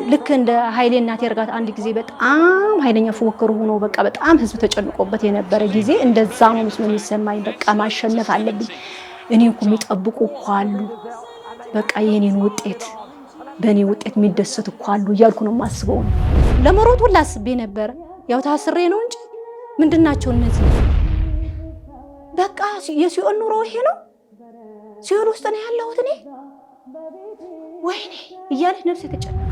ልክ እንደ ኃይሌ እናቴ እርጋት አንድ ጊዜ በጣም ኃይለኛ ፉክክር ሆኖ በቃ በጣም ህዝብ ተጨንቆበት የነበረ ጊዜ እንደዛ ነው መስሎ የሚሰማኝ። በቃ ማሸነፍ አለብኝ እኔ እኮ የሚጠብቁ እኮ አሉ፣ በቃ የኔን ውጤት በኔ ውጤት የሚደሰት እኮ አሉ እያልኩ ነው የማስበው። ለመሮጥ ሁላ አስቤ ነበር። ያው ታስሬ ነው እንጂ ምንድናቸው እነዚህ? በቃ የሲኦል ኑሮ ይሄ ነው። ሲኦል ውስጥ ነው ያለሁት እኔ። ወይኔ እያለች ነፍሴ ተጨነቀች።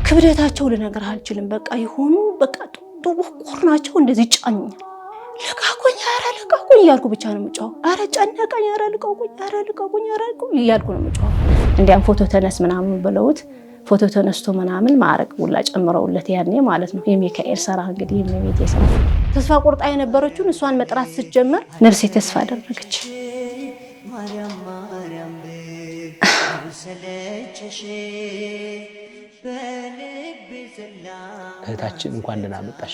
ክብደታቸው ልነግርህ አልችልም። በቃ የሆኑ በቃ ጥቁር ናቸው። እንደዚህ ጫኑኛል። ልቀቁኝ፣ ኧረ ልቀቁኝ እያልኩ ብቻ ነው የምጮኸው። ኧረ ጨነቀኝ፣ ኧረ ልቀቁኝ፣ ኧረ ልቀቁኝ፣ ኧረ ልቀቁኝ እያልኩ ነው የምጮኸው። እንዲያም ፎቶ ተነስ ምናምን ብለውት ፎቶ ተነስቶ ምናምን ማዕረግ ሁላ ጨምረውለት ያኔ ማለት ነው። የሚካኤል ሰራ እንግዲህ የቤት የሰራ ተስፋ ቆርጣ የነበረችውን እሷን መጥራት ስትጀምር ነፍሴ ተስፋ አደረገች። እህታችን እንኳን ደህና መጣሽ።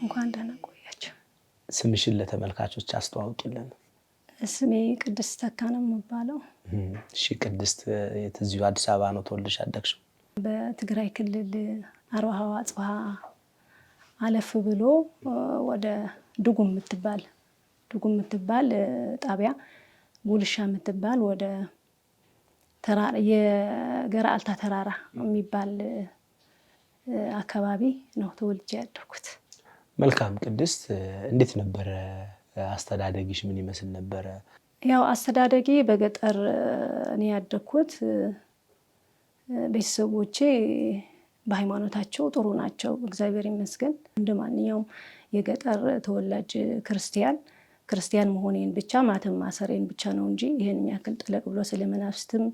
እንኳን ደህና ቆያችሁ። ስምሽን ለተመልካቾች አስተዋውቂልን። ስሜ ቅድስት ተካ ነው የምባለው። እሺ ቅድስት፣ እዚሁ አዲስ አበባ ነው ተወልደሽ ያደግሽው? በትግራይ ክልል አርባሃዋ ጽዋ አለፍ ብሎ ወደ ዱጉም የምትባል ጣቢያ ጉልሻ የምትባል ወደ ተራራ የገራልታ ተራራ የሚባል አካባቢ ነው ተወልጄ ያደግኩት። መልካም ቅድስት፣ እንዴት ነበረ አስተዳደግሽ? ምን ይመስል ነበረ? ያው አስተዳደጌ በገጠር እኔ ያደግኩት። ቤተሰቦቼ በሃይማኖታቸው ጥሩ ናቸው፣ እግዚአብሔር ይመስገን። እንደማንኛውም የገጠር ተወላጅ ክርስቲያን መሆኔን ብቻ ማተም ማሰሬን ብቻ ነው እንጂ ይሄን የሚያክል ጠለቅ ብሎ ስለመናፍስትም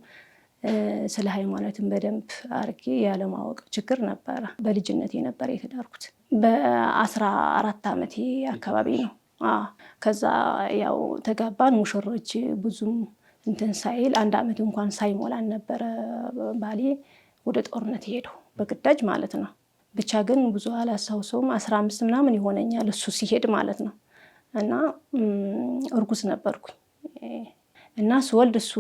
ስለ ሃይማኖትም በደንብ አርጌ ያለማወቅ ችግር ነበረ። በልጅነቴ ነበር የተዳርኩት። በ14 ዓመቴ አካባቢ ነው። ከዛ ያው ተጋባን። ሙሽሮች ብዙም እንትን ሳይል 1 ዓመት እንኳን ሳይሞላን ነበረ ባሌ ወደ ጦርነት ሄደው በግዳጅ ማለት ነው። ብቻ ግን ብዙ አላስታውሰውም። 15 ምናምን ይሆነኛል እሱ ሲሄድ ማለት ነው። እና እርጉዝ ነበርኩኝ እና ስወልድ እሱ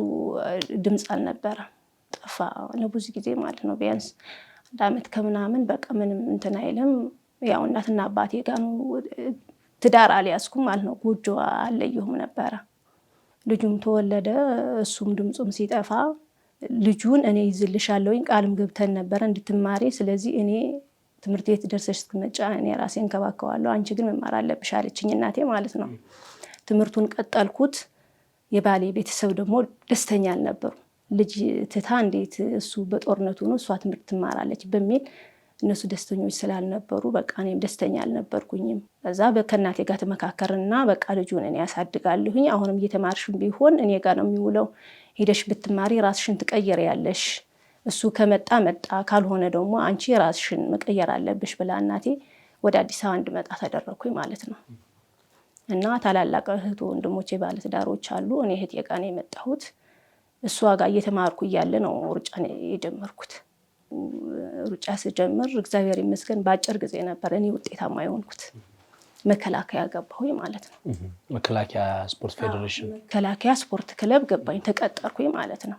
ድምፅ አልነበረም፣ ጠፋ ለብዙ ጊዜ ማለት ነው። ቢያንስ 1 ዓመት ከምናምን በቃ ምንም እንትን አይልም። ያው እናትና አባቴ ጋር ነው። ትዳር አልያዝኩም ማለት ነው። ጎጆ አለየሁም ነበረ። ልጁም ተወለደ። እሱም ድምፁም ሲጠፋ ልጁን እኔ ይዝልሻለሁኝ ቃልም ገብተን ነበረ እንድትማሪ። ስለዚህ እኔ ትምህርት ቤት ደርሰሽ ስትመጫ እኔ ራሴ እንከባከዋለሁ፣ አንቺ ግን መማር አለብሽ አለችኝ እናቴ ማለት ነው። ትምህርቱን ቀጠልኩት። የባሌ ቤተሰብ ደግሞ ደስተኛ አልነበሩ። ልጅ ትታ እንዴት እሱ በጦርነቱ ነው እሷ ትምህርት ትማራለች በሚል እነሱ ደስተኞች ስላልነበሩ በቃ እኔም ደስተኛ አልነበርኩኝም። ከዛ ከእናቴ ጋር ተመካከርና በቃ ልጁን እኔ ያሳድጋለሁኝ፣ አሁንም እየተማርሽም ቢሆን እኔ ጋር ነው የሚውለው፣ ሄደሽ ብትማሪ ራስሽን ትቀይሪያለሽ፣ እሱ ከመጣ መጣ፣ ካልሆነ ደግሞ አንቺ ራስሽን መቀየር አለብሽ ብላ እናቴ ወደ አዲስ አበባ እንድመጣ ተደረኩኝ ማለት ነው። እና ታላላቅ እህት ወንድሞቼ ባለትዳሮች አሉ። እኔ እህቴ ጋር ነው የመጣሁት። እሷ ጋር እየተማርኩ እያለ ነው ሩጫ የጀመርኩት። ሩጫ ስጀምር እግዚአብሔር ይመስገን በአጭር ጊዜ ነበር እኔ ውጤታማ የሆንኩት። መከላከያ ገባሁኝ ማለት ነው። መከላከያ ስፖርት ፌዴሬሽን፣ መከላከያ ስፖርት ክለብ ገባኝ፣ ተቀጠርኩኝ ማለት ነው።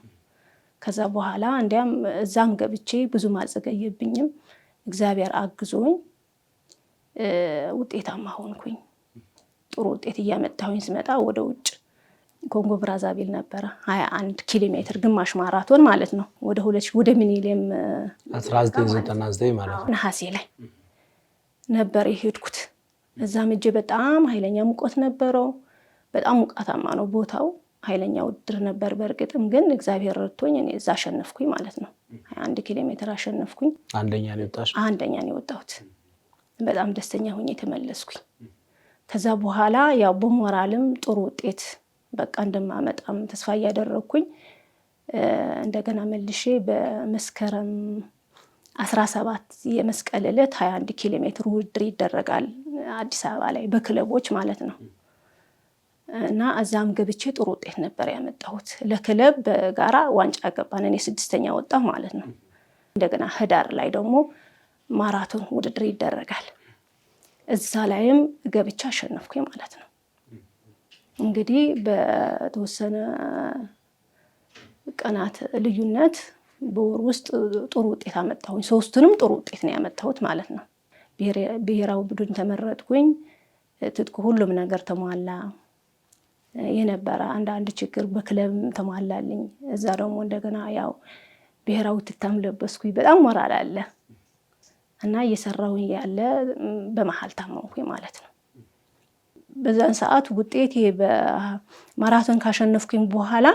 ከዛ በኋላ እንዲያም እዛም ገብቼ ብዙም አልዘገየብኝም። እግዚአብሔር አግዞኝ ውጤታማ ሆንኩኝ። ጥሩ ውጤት እያመጣሁኝ ስመጣ ወደ ውጭ ኮንጎ ብራዛቪል ነበረ 21 ኪሎ ሜትር ግማሽ ማራቶን ማለት ነው። ወደ ሚኒሊየም 1999 ማለት ነው ነሐሴ ላይ ነበር የሄድኩት። እዛም እጄ በጣም ኃይለኛ ሙቀት ነበረው። በጣም ሙቀታማ ነው ቦታው። ኃይለኛ ውድድር ነበር። በእርግጥም ግን እግዚአብሔር ረድቶኝ እኔ እዛ አሸነፍኩኝ ማለት ነው። 21 ኪሎ ሜትር አሸነፍኩኝ። አንደኛ ነው የወጣሽ? አንደኛ ነው የወጣሁት። በጣም ደስተኛ ሆኜ ተመለስኩኝ። ከዛ በኋላ ያው በሞራልም ጥሩ ውጤት በቃ እንደማመጣም ተስፋ እያደረኩኝ እንደገና መልሼ በመስከረም 17 የመስቀል ዕለት 21 ኪሎ ሜትር ውድድር ይደረጋል አዲስ አበባ ላይ በክለቦች ማለት ነው። እና እዛም ገብቼ ጥሩ ውጤት ነበር ያመጣሁት። ለክለብ በጋራ ዋንጫ ገባን። እኔ 6ኛ ወጣሁ ማለት ነው። እንደገና ህዳር ላይ ደግሞ ማራቶን ውድድር ይደረጋል። እዛ ላይም ገብቼ አሸነፍኩኝ ማለት ነው። እንግዲህ በተወሰነ ቀናት ልዩነት በወር ውስጥ ጥሩ ውጤት አመጣሁኝ። ሶስቱንም ጥሩ ውጤት ነው ያመጣሁት ማለት ነው። ብሔራዊ ቡድን ተመረጥኩኝ። ትጥቁ ሁሉም ነገር ተሟላ። የነበረ አንድ ችግር በክለብ ተሟላልኝ። እዛ ደግሞ እንደገና ያው ብሔራዊ ትታም ለበስኩኝ። በጣም ሞራል አለ እና እየሰራሁኝ ያለ በመሀል ታመምኩኝ ማለት ነው። በዛን ሰዓት ውጤት በማራቶን ካሸነፍኩኝ በኋላ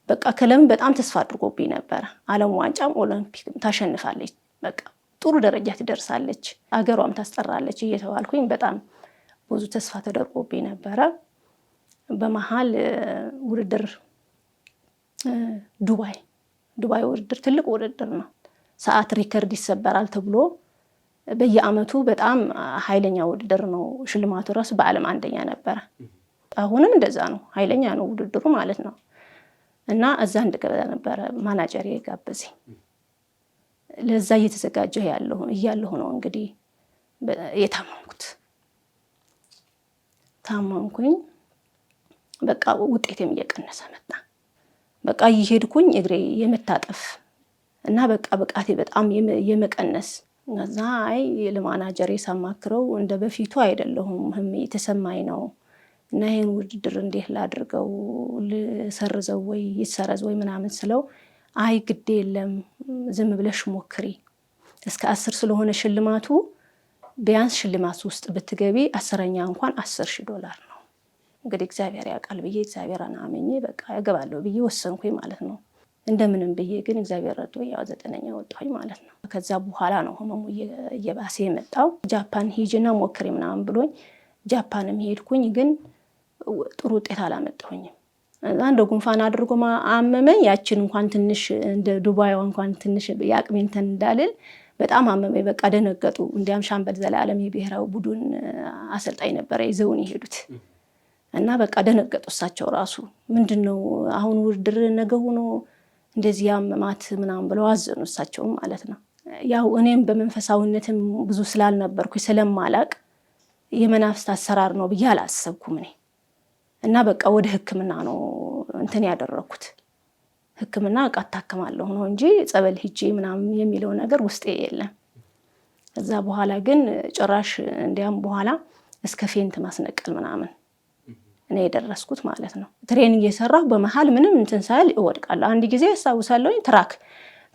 በቃ ክለብ በጣም ተስፋ አድርጎብኝ ነበር። ዓለም ዋንጫም ኦሎምፒክም ታሸንፋለች፣ በቃ ጥሩ ደረጃ ትደርሳለች፣ አገሯም ታስጠራለች እየተባልኩኝ በጣም ብዙ ተስፋ ተደርጎብኝ ነበረ። በመሀል ውድድር ዱባይ ውድድር ትልቅ ውድድር ነው። ሰዓት ሪከርድ ይሰበራል ተብሎ በየአመቱ በጣም ኃይለኛ ውድድር ነው። ሽልማቱ ራሱ በዓለም አንደኛ ነበረ። አሁንም እንደዛ ነው፣ ኃይለኛ ነው ውድድሩ ማለት ነው። እና እዛ እንድገባ ነበረ ማናጀር የጋበዘኝ። ለዛ እየተዘጋጀሁ እያለሁ ነው እንግዲህ ታመምኩኝ። በቃ ውጤቴም እየቀነሰ መጣ። በቃ እየሄድኩኝ እግሬ የመታጠፍ እና በቃ ብቃቴ በጣም የመቀነስ ከዛ ለማናጀር ሳማክረው እንደ በፊቱ አይደለሁም፣ ህመም የተሰማኝ ነው እና ይሄን ውድድር እንዴት ላድርገው፣ ልሰርዘው ወይ ይሰረዝ ወይ ምናምን ስለው አይ ግድ የለም ዝም ብለሽ ሞክሪ፣ እስከ 10 ስለሆነ ሽልማቱ ቢያንስ ሽልማት ውስጥ ብትገቢ 10ኛ እንኳን $10,000 ነው። እንግዲህ እግዚአብሔር ያውቃል ብዬ እግዚአብሔርን አምኜ በቃ እገባለሁ ብዬ ወሰንኩኝ ማለት ነው። እንደምንም ብዬ ግን እግዚአብሔር ረድቶ ያው 9ኛ ወጣሁኝ ማለት ነው። ከዛ በኋላ ነው ህመሙ እየባሰ የመጣው። ጃፓን ሂጂና ሞክሪ ምናምን ብሎኝ ጃፓንም ሄድኩኝ፣ ግን ጥሩ ውጤት አላመጣሁኝም። እንደ ጉንፋን አድርጎ አመመኝ። ያችን እንኳን ትንሽ እንደ ዱባይዋ እንኳን ትንሽ ያቅሜንተን እንዳልል በጣም አመመኝ። በቃ ደነገጡ። እንዲያም ሻምበል ዘላለም የብሔራዊ ቡድን አሰልጣኝ ነበረ ይዘውን የሄዱት እና በቃ ደነገጡ። እሳቸው ራሱ ምንድነው አሁን ውድድር ነገ ሆኖ እንደዚህ ያመማት ምናምን ብለው አዘኑ፣ እሳቸውም ማለት ነው። ያው እኔም በመንፈሳዊነትም ብዙ ስላልነበርኩኝ ስለማላቅ የመናፍስት አሰራር ነው ብዬ አላሰብኩም እኔ እና በቃ ወደ ሕክምና ነው እንትን ያደረኩት። ሕክምና በቃ ታከማለሁ ነው እንጂ ጸበል ሂጂ ምናምን የሚለው ነገር ውስጤ የለም። ከዛ በኋላ ግን ጭራሽ እንዲያም በኋላ እስከ ፌንት ማስነቀል ምናምን እኔ የደረስኩት ማለት ነው። ትሬኒንግ እየሰራሁ በመሃል ምንም እንትን ሳይል እወድቃለሁ። አንድ ጊዜ ያስታውሳለሁኝ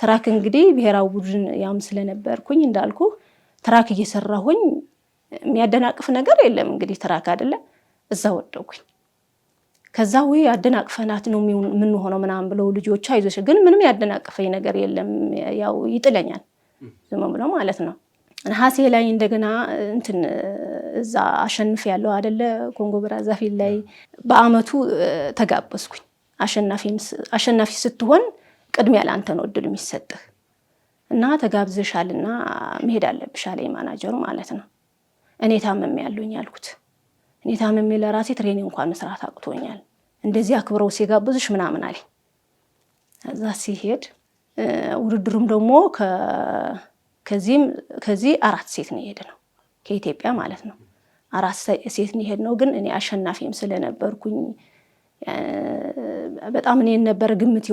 ትራክ እንግዲህ ብሔራዊ ቡድን ያም ስለነበርኩኝ እንዳልኩ ትራክ እየሰራሁኝ የሚያደናቅፍ ነገር የለም እንግዲህ ትራክ አይደለ፣ እዛ ወደኩኝ። ከዛ ወይ ያደናቅፈናት ነው ምን ሆኖ ምናምን ብለው ልጆች አይዞሽ፣ ግን ምንም ያደናቅፈኝ ነገር የለም፣ ያው ይጥለኛል ዝም ብሎ ማለት ነው። ነሐሴ ላይ እንደገና እንትን እዛ አሸንፍ ያለው አይደለ ኮንጎ ብራዛቪል ላይ በአመቱ ተጋበዝኩኝ። አሸናፊ ስትሆን ቅድሚያ ለአንተ ነው እድል የሚሰጥህ እና ተጋብዘሻልና መሄድ አለብሽ አለኝ ማናጀሩ ማለት ነው። እኔ ታመም ያለኝ አልኩት። እኔ ታመም ለራሴ ትሬኒንግ እንኳን መስራት አቅቶኛል፣ እንደዚህ አክብረው ሲጋብዙሽ ምናምን አለኝ። እዛ ሲሄድ ውድድሩም ደግሞ ከዚህ 4 ሴት ነው የሄድነው ከኢትዮጵያ ማለት ነው። 4 ሴት ነው የሄድነው። ግን እኔ አሸናፊም ስለነበርኩኝ በጣም እኔ ነበር ግምት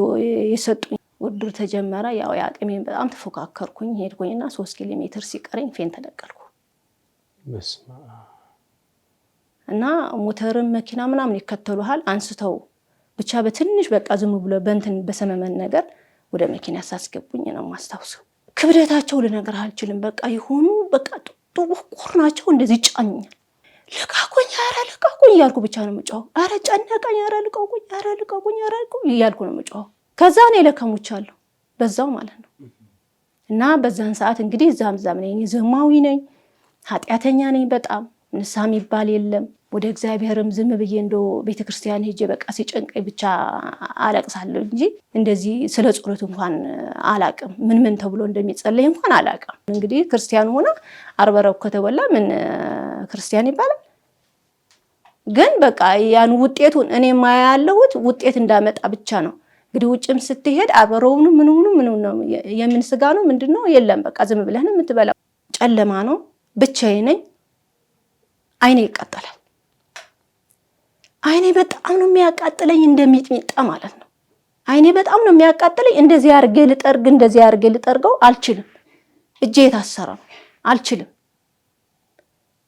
የሰጡኝ። ውድድር ተጀመረ። ያው ያቅሜን በጣም ተፎካከርኩኝ። ሄድኩኝና 3 ኪሎ ሜትር ሲቀረኝ ፌን ተለቀልኩ እና ሞተርም መኪና ምናምን ይከተሉሃል አንስተው ብቻ በትንሽ በቃ ዝም ብሎ በእንትን በሰመመን ነገር ወደ መኪና ሳስገቡኝ ነው ማስታውሰው። ክብደታቸው ልነግር አልችልም። በቃ ይሆኑ በቃ ጥቁር ናቸው። እንደዚህ ጫኛል። ልቀቁኝ፣ ኧረ ልቀቁኝ እያልኩ ብቻ ነው የምጮኸው። ኧረ ጨነቀኝ፣ ኧረ ልቀቁኝ፣ ኧረ ልቀቁኝ፣ ኧረ ልቀቁኝ እያልኩ ነው የምጮኸው። ከዛ እኔ ለከሙቻለሁ በዛው ማለት ነው። እና በዛን ሰዓት እንግዲህ እዛም ነኝ፣ ዘማዊ ነኝ፣ ኃጢአተኛ ነኝ። በጣም ንስሐ የሚባል የለም። ወደ እግዚአብሔርም ዝም ብዬ እንደው ቤተክርስቲያን ሄጄ በቃ ሲጨንቀኝ ብቻ አለቅሳለሁ እንጂ እንደዚህ ስለ ጸሎት እንኳን አላቅም። ምን ተብሎ እንደሚጸለይ እንኳን አላቅም። እንግዲህ ክርስቲያን ሆና አርበረው ከተበላ ምን ክርስቲያን ይባላል? ግን በቃ ያን ውጤቱን እኔ ማያለሁት ውጤት እንዳመጣ ብቻ ነው። እንግዲህ ውጭም ስትሄድ አርበረው ምን ነው የምን ስጋ ነው ምንድነው? የለም በቃ ዝም ብለህ ነው የምትበላው። ጨለማ ነው፣ ብቻዬን ነኝ። አይኔ ይቃጠላል። አይኔ በጣም ነው የሚያቃጥለኝ እንደሚጥሚጣ ማለት ነው። አይኔ በጣም ነው የሚያቃጥለኝ። እንደዚህ አርጌ ልጠርገው አልችልም። እጄ የታሰረ ነው አልችልም።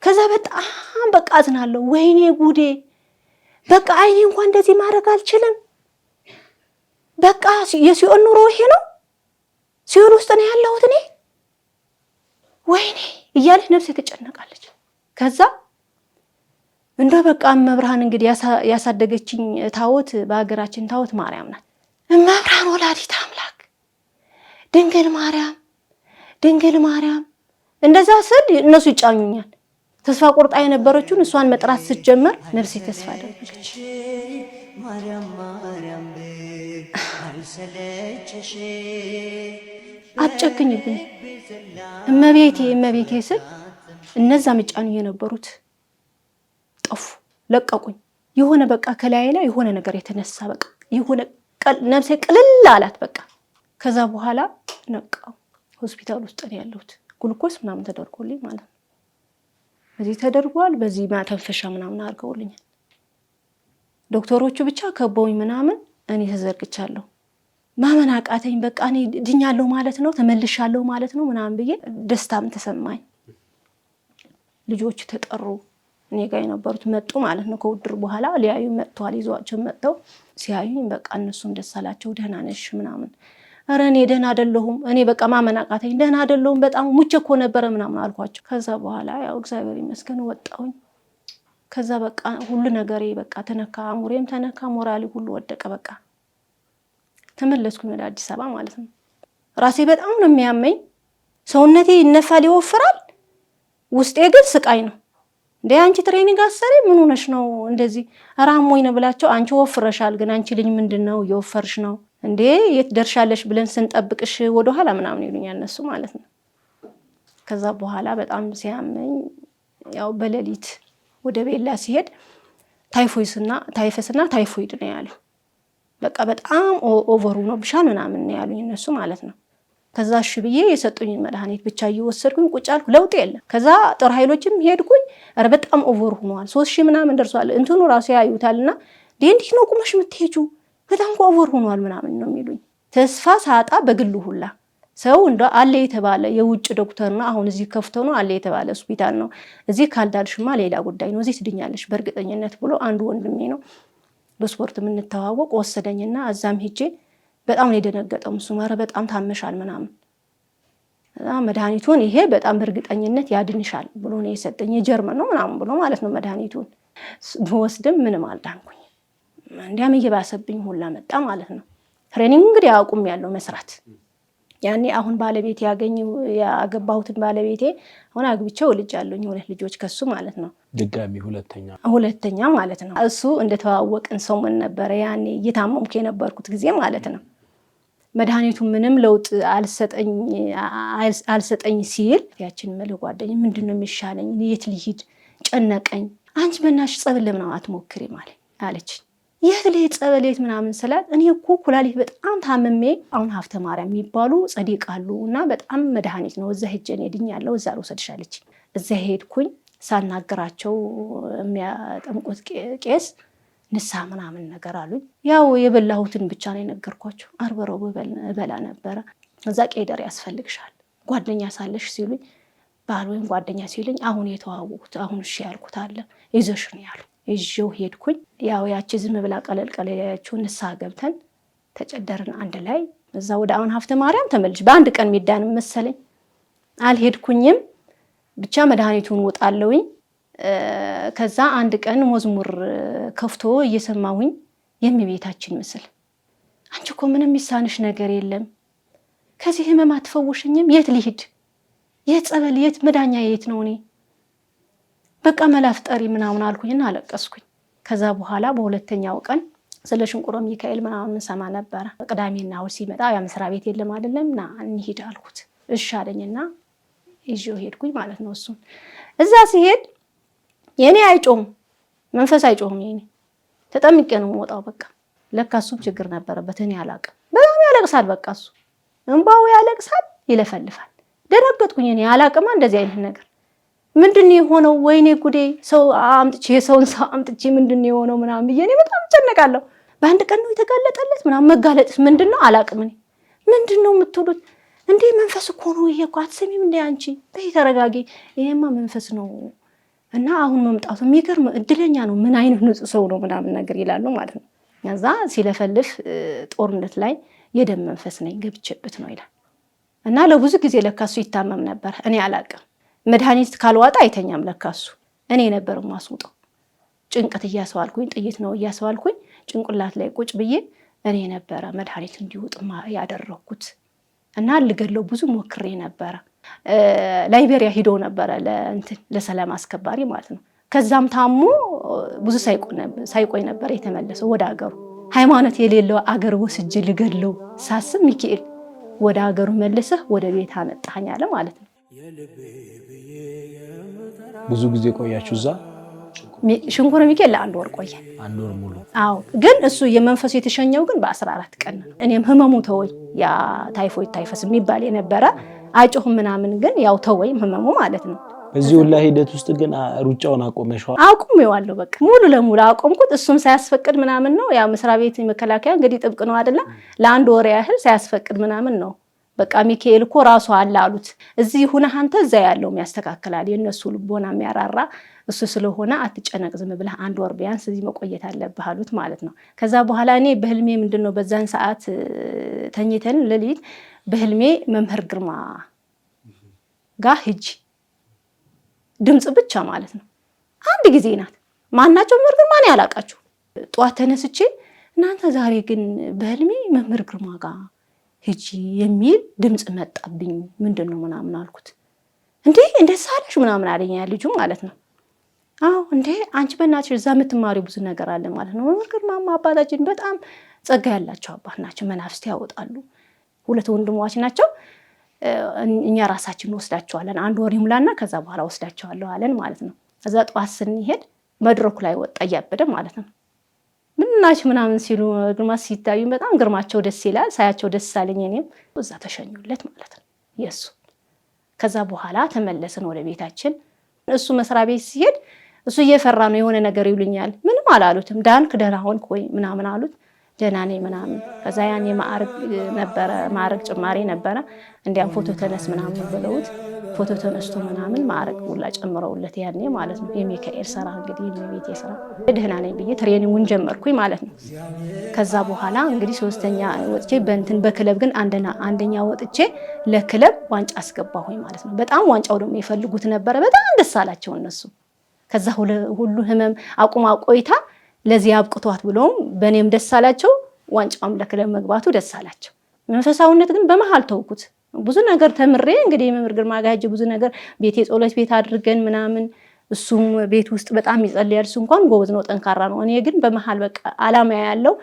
ከዛ በጣም በቃ አዝናለሁ። ወይኔ ጉዴ በቃ አይኔ እንኳን እንደዚህ ማድረግ አልችልም። በቃ የሲኦል ኑሮ ይሄ ነው። ሲኦል ውስጥ ነው ያለሁት እኔ። ወይኔ እያለች ነፍሴ ትጨነቃለች። ከዛ እንደ በቃ መብርሃን እንግዲህ ያሳደገችኝ ታቦት በሀገራችን ታቦት ማርያም ናት። መብርሃን ወላዲተ አምላክ ድንግል ማርያም እንደዛ ስል እነሱ ይጫኙኛል። ተስፋ ቆርጣ የነበረችውን እሷን መጥራት ስትጀምር ነፍሴ ተስፋ አደረገች። አትጨክኝብኝ እመቤቴ ስል እነዛ መጫኑ የነበሩት ጠፉ፣ ለቀቁኝ። የሆነ በቃ ከላይ ላይ የሆነ ነገር የተነሳ በቃ የሆነ ነፍሴ ቅልል አላት በቃ። ከዛ በኋላ ነቃው። ሆስፒታል ውስጥ ነው ያለሁት። ግሉኮስ ምናምን ተደርጎልኝ ማለት ነው። በዚህ ተደርጓል፣ በዚህ ማተንፈሻ ምናምን አድርገውልኛል። ዶክተሮቹ ብቻ ከበውኝ ምናምን እኔ ተዘርግቻለሁ። ማመን አቃተኝ። በቃ እኔ ድኛለሁ ማለት ነው፣ ተመልሻለሁ ማለት ነው ምናምን ብዬ ደስታም ተሰማኝ። ልጆቹ ተጠሩ፣ እኔ ጋር የነበሩት መጡ ማለት ነው። ከውድር በኋላ ሊያዩ መጥተዋል። ይዟቸው መጥተው ሲያዩኝ በቃ እነሱም ደስ አላቸው። ደህና ነሽ ምናምን። ኧረ እኔ ደህና አይደለሁም፣ እኔ በቃ ማመን አቃተኝ። ደህና አይደለሁም፣ በጣም ሙቼ እኮ ነበረ ምናምን አልኳቸው። ከዛ በኋላ ያው እግዚአብሔር ይመስገን ወጣሁኝ። ከዛ በቃ ሁሉ ነገሬ በቃ ተነካ፣ አእምሮዬም ተነካ፣ ሞራሌ ሁሉ ወደቀ። በቃ ተመለስኩኝ ወደ አዲስ አበባ ማለት ነው። ራሴ በጣም ነው የሚያመኝ፣ ሰውነቴ ይነፋል፣ ይወፍራል። ውስጤ ግን ስቃይ ነው። እንዴ አንቺ ትሬኒንግ አሰሪ ምን ሆነሽ ነው እንደዚህ? ኧረ አሞኝ ነው ብላቸው፣ አንቺ ወፍረሻል፣ ግን አንቺ ልጅ ምንድነው እየወፈርሽ ነው እንዴ? የት ደርሻለሽ ብለን ስንጠብቅሽ ወደኋላ ምናምን ይሉኛል እነሱ ማለት ነው። ከዛ በኋላ በጣም ሲያመኝ ያው በሌሊት ወደ ቤላ ሲሄድ ታይፈስና ታይፎይድ ነው ያሉ። በቃ በጣም ኦቨሩ ነው ብሻል ምናምን ነው ያሉኝ እነሱ ማለት ነው። ከዛ እሺ ብዬ የሰጡኝ መድኃኒት ብቻ እየወሰድኩኝ ቁጭ አልኩ። ለውጥ የለም። ከዛ ጦር ኃይሎችም ሄድኩኝ። ኧረ በጣም ኦቨር ሆኗል፣ 3000 ምናምን ደርሷል። እንትኑ ራሱ ያዩታልና እንዴት ነው ቁመሽ የምትሄጂው? በጣም ኦቨር ሆኗል ምናምን ነው የሚሉኝ። ተስፋ ሳጣ በግሉ ሁላ ሰው እንደ አለ የተባለ የውጭ ዶክተር ነው አሁን እዚህ ከፍተው ነው አለ የተባለ ሆስፒታል ነው። እዚህ ካልዳልሽማ ሌላ ጉዳይ ነው፣ እዚህ ትድኛለሽ በእርግጠኝነት ብሎ አንዱ ወንድሜ ነው በስፖርት የምንተዋወቅ ወሰደኝና እዛም ሄጄ በጣም ነው የደነገጠው። እሱ ኧረ በጣም ታመሻል ምናምን መድኃኒቱን ይሄ በጣም በእርግጠኝነት ያድንሻል ብሎ ነው የሰጠኝ። የጀርመን ነው ምናምን ብሎ ማለት ነው መድኃኒቱን በወስድም ምንም አልዳንኩኝ። እንዲያም እየባሰብኝ ሁላ መጣ ማለት ነው። ትሬኒንግ እንግዲህ አቁም ያለው መስራት ያኔ አሁን ባለቤት ያገባሁትን ባለቤቴ አሁን አግብቼው ልጅ አለኝ 2 ልጆች ከሱ ማለት ነው። ድጋሚ ሁለተኛ ማለት ነው። እሱ እንደተዋወቅን ሰው ምን ነበረ ያኔ እየታመምኩ የነበርኩት ጊዜ ማለት ነው። መድኃኒቱ ምንም ለውጥ አልሰጠኝ ሲል ያችን መልህ ጓደኝ ምንድነው የሚሻለኝ? የት ልሂድ? ጨነቀኝ። አንቺ በእናትሽ ጸበል ለምን አትሞክሪ ማለት አለች። የት ልሂድ ጸበል የት ምናምን ስላት እኔ እኮ ኩላሊት በጣም ታምሜ አሁን ሀብተ ማርያም የሚባሉ ጸዲቅ አሉ እና በጣም መድኃኒት ነው እዛ ሄጄ እኔ ድኛለሁ፣ እዛ ልውሰድሽ አለች። እዛ ሄድኩኝ። ሳናገራቸው የሚያጠምቁት ቄስ ንስሐ ምናምን ነገር አሉኝ። ያው የበላሁትን ብቻ ነው የነገርኳቸው። አርበረው እበላ ነበረ። እዛ ቄደር ያስፈልግሻል ጓደኛ ሳለሽ ሲሉኝ ባል ወይም ጓደኛ ሲሉኝ አሁን የተዋወቁት አሁን እሺ ያልኩት አለ ይዘሽ ነው ያሉ። ይዤው ሄድኩኝ። ያው ያቺ ዝም ብላ ቀለል ያለችው ንስሐ ገብተን ተጨደርን አንድ ላይ። እዛ ወደ አሁን ሀብተ ማርያም ተመልሽ በአንድ ቀን ሚዳን መሰለኝ አልሄድኩኝም። ብቻ መድኃኒቱን ወጣለውኝ። ከዛ አንድ ቀን መዝሙር ከፍቶ እየሰማሁኝ የእመቤታችን ምስል አንቺ እኮ ምንም የሚሳንሽ ነገር የለም፣ ከዚህ ህመም አትፈውሽኝም? የት ልሂድ? የት ጸበል? የት መዳኛ? የት ነው? እኔ በቃ መላፍጠሪ ምናምን አልኩኝና አለቀስኩኝ። ከዛ በኋላ በሁለተኛው ቀን ስለ ሽንቁሮ ሚካኤል ምናምን ሰማ ነበረ። ቅዳሜና እሑድ ሲመጣ ያ መስሪያ ቤት የለም አይደለም ና እንሂድ አልኩት። እሺ አለኝና ይዤው ሄድኩኝ ማለት ነው። እሱን እዛ ሲሄድ የኔ አይጮህም፣ መንፈስ አይጮህም። የኔ ተጠምቄ ነው የምወጣው። በቃ ለካ እሱም ችግር ነበረበት። እኔ አላቅም። በጣም ያለቅሳል። በቃ እሱ እንባው ያለቅሳል፣ ይለፈልፋል። ደረገጥኩኝ። እኔ አላቅማ እንደዚህ አይነት ነገር ምንድነው የሆነው? ወይኔ ጉዴ! ሰው አምጥቼ የሰውን ሰው አምጥቼ ምንድነው የሆነው ምናምን ብዬ እኔ በጣም ጨነቃለሁ። በአንድ ቀን ነው የተጋለጠለት ምናምን። መጋለጥስ ምንድነው አላቅም እኔ። ምንድነው የምትሉት እንዴ? መንፈስ እኮ ነው ይሄ እኮ አትሰሚም እንዴ አንቺ? በይ ተረጋጊ፣ ይሄማ መንፈስ ነው እና አሁን መምጣቱ የሚገርም እድለኛ ነው፣ ምን አይነት ንጹህ ሰው ነው ምናምን ነገር ይላሉ ማለት ነው። ከዛ ሲለፈልፍ ጦርነት ላይ የደም መንፈስ ነኝ ገብቼበት ነው ይላል። እና ለብዙ ጊዜ ለካሱ ይታመም ነበር። እኔ አላቅም። መድኃኒት ካልዋጣ አይተኛም ለካሱ። እኔ ነበር ማስውጠው። ጭንቀት እያሰዋልኩኝ ጥይት ነው እያሰዋልኩኝ ጭንቅላት ላይ ቁጭ ብዬ እኔ ነበረ መድኃኒት እንዲወጥ ያደረኩት። እና ልገለው ብዙ ሞክሬ ነበረ። ላይቤሪያ ሂዶ ነበረ ለሰላም አስከባሪ ማለት ነው። ከዛም ታሞ ብዙ ሳይቆይ ነበር የተመለሰው ወደ ሀገሩ። ሃይማኖት የሌለው አገር ወስጄ ልገለው ሳስብ ሚካኤል ወደ ሀገሩ መልሰህ ወደ ቤት አመጣኸኝ አለ ማለት ነው። ብዙ ጊዜ ቆያችሁ እዛ? ሽንኩር ሚካኤል ለአንድ ወር ቆየ። አንድ ወር ሙሉ? አዎ። ግን እሱ የመንፈሱ የተሸኘው ግን በ14 ቀን ነው። እኔም ህመሙ ተወኝ። ያ ታይፎይድ ታይፈስ የሚባል የነበረ አይጮህም ምናምን፣ ግን ያው ተወኝ ህመሙ ማለት ነው። በዚህ ሁላ ሂደት ውስጥ ግን ሩጫውን አቆመሽው? አቁሜዋለሁ። በቃ ሙሉ ለሙሉ አቆምኩት። እሱም ሳያስፈቅድ ምናምን ነው። ያው መስሪያ ቤት መከላከያ እንግዲህ ጥብቅ ነው አይደለ? ለአንድ ወር ያህል ሳያስፈቅድ ምናምን ነው። በቃ ሚካኤል እኮ ራሱ አለ አሉት። እዚህ ሁነህ አንተ እዛ ያለውም ያስተካክላል፣ የነሱ ልቦና የሚያራራ እሱ ስለሆነ አትጨነቅ፣ ዝም ብለህ አንድ ወር ቢያንስ እዚህ መቆየት አለብህ አሉት ማለት ነው። ከዛ በኋላ እኔ በህልሜ ምንድነው በዛን ሰዓት ተኝተን ሌሊት በህልሜ መምህር ግርማ ጋር ሂጅ፣ ድምጽ ብቻ ማለት ነው። አንድ ጊዜ ናት። ማናቸው መምህር ግርማ ነው ያላቃችሁ። ጧት ተነስቼ እናንተ ዛሬ ግን በህልሜ መምህር ግርማ ጋር ሂጂ የሚል ድምጽ መጣብኝ፣ ምንድነው ምናምን አልኩት። እንዴ እንደዛ አለሽ ምናምን አለኝ ያ ልጁ ማለት ነው። አዎ እንዴ አንቺ በእናትሽ እዛ የምትማሪው ብዙ ነገር አለ ማለት ነው። መምህር ግርማማ አባታችን በጣም ጸጋ ያላቸው አባት ናቸው፣ መናፍስት ያወጣሉ። 2 ወንድሞች ናቸው። እኛ ራሳችን ወስዳቸዋለን፣ አንድ ወር ይሙላና ከዛ በኋላ ወስዳቸዋለሁ አለን ማለት ነው። ከዛ ጠዋት ስንሄድ መድረኩ ላይ ወጣ እያበደ ማለት ነው። ምንናችሁ ምናምን ሲሉ ግርማ ሲታዩ በጣም ግርማቸው ደስ ይላል። ሳያቸው ደስ አለኝ። እኔም እዛ ተሸኙለት ማለት ነው የሱ። ከዛ በኋላ ተመለስን ወደ ቤታችን። እሱ መስሪያ ቤት ሲሄድ እሱ እየፈራ ነው የሆነ ነገር ይሉኛል። ምንም አላሉትም። ዳንክ ደህና ሆንክ ወይ ምናምን አሉት። ደህና ነኝ ምናምን። ከዛ ያኔ ማዕረግ ጭማሪ ነበረ። እንዲያም ፎቶ ተነስ ምናምን ብለውት ፎቶ ተነስቶ ምናምን ማዕረግ ሁላ ጨምረውለት ያኔ ማለት ነው። የሚካኤል ስራ እንግዲህ የቤት ስራ ደህና ነኝ ብዬ ትሬኒንጉን ጀመርኩኝ ማለት ነው። ከዛ በኋላ እንግዲህ 3ኛ ወጥቼ በክለብ ግን አንደኛ ወጥቼ ለክለብ ዋንጫ አስገባሁኝ ማለት ነው። በጣም ዋንጫው ደግሞ ይፈልጉት ነበረ። በጣም ደስ አላቸው እነሱ። ከዛ ሁሉ ህመም አቁማ ቆይታ ለዚህ አብቅቷት ብሎም በእኔም ደስ አላቸው። ዋንጫውም ለክለብ መግባቱ ደስ አላቸው። መንፈሳዊነት ግን በመሃል ተውኩት። ብዙ ነገር ተምሬ እንግዲህ መምህር ግርማ ጋር ሄጄ ብዙ ነገር ቤት የጸሎት ቤት አድርገን ምናምን፣ እሱም ቤት ውስጥ በጣም ይጸልያል። እሱ እንኳን ጎበዝ ነው፣ ጠንካራ ነው። እኔ ግን በመሃል በቃ አላማ ያለው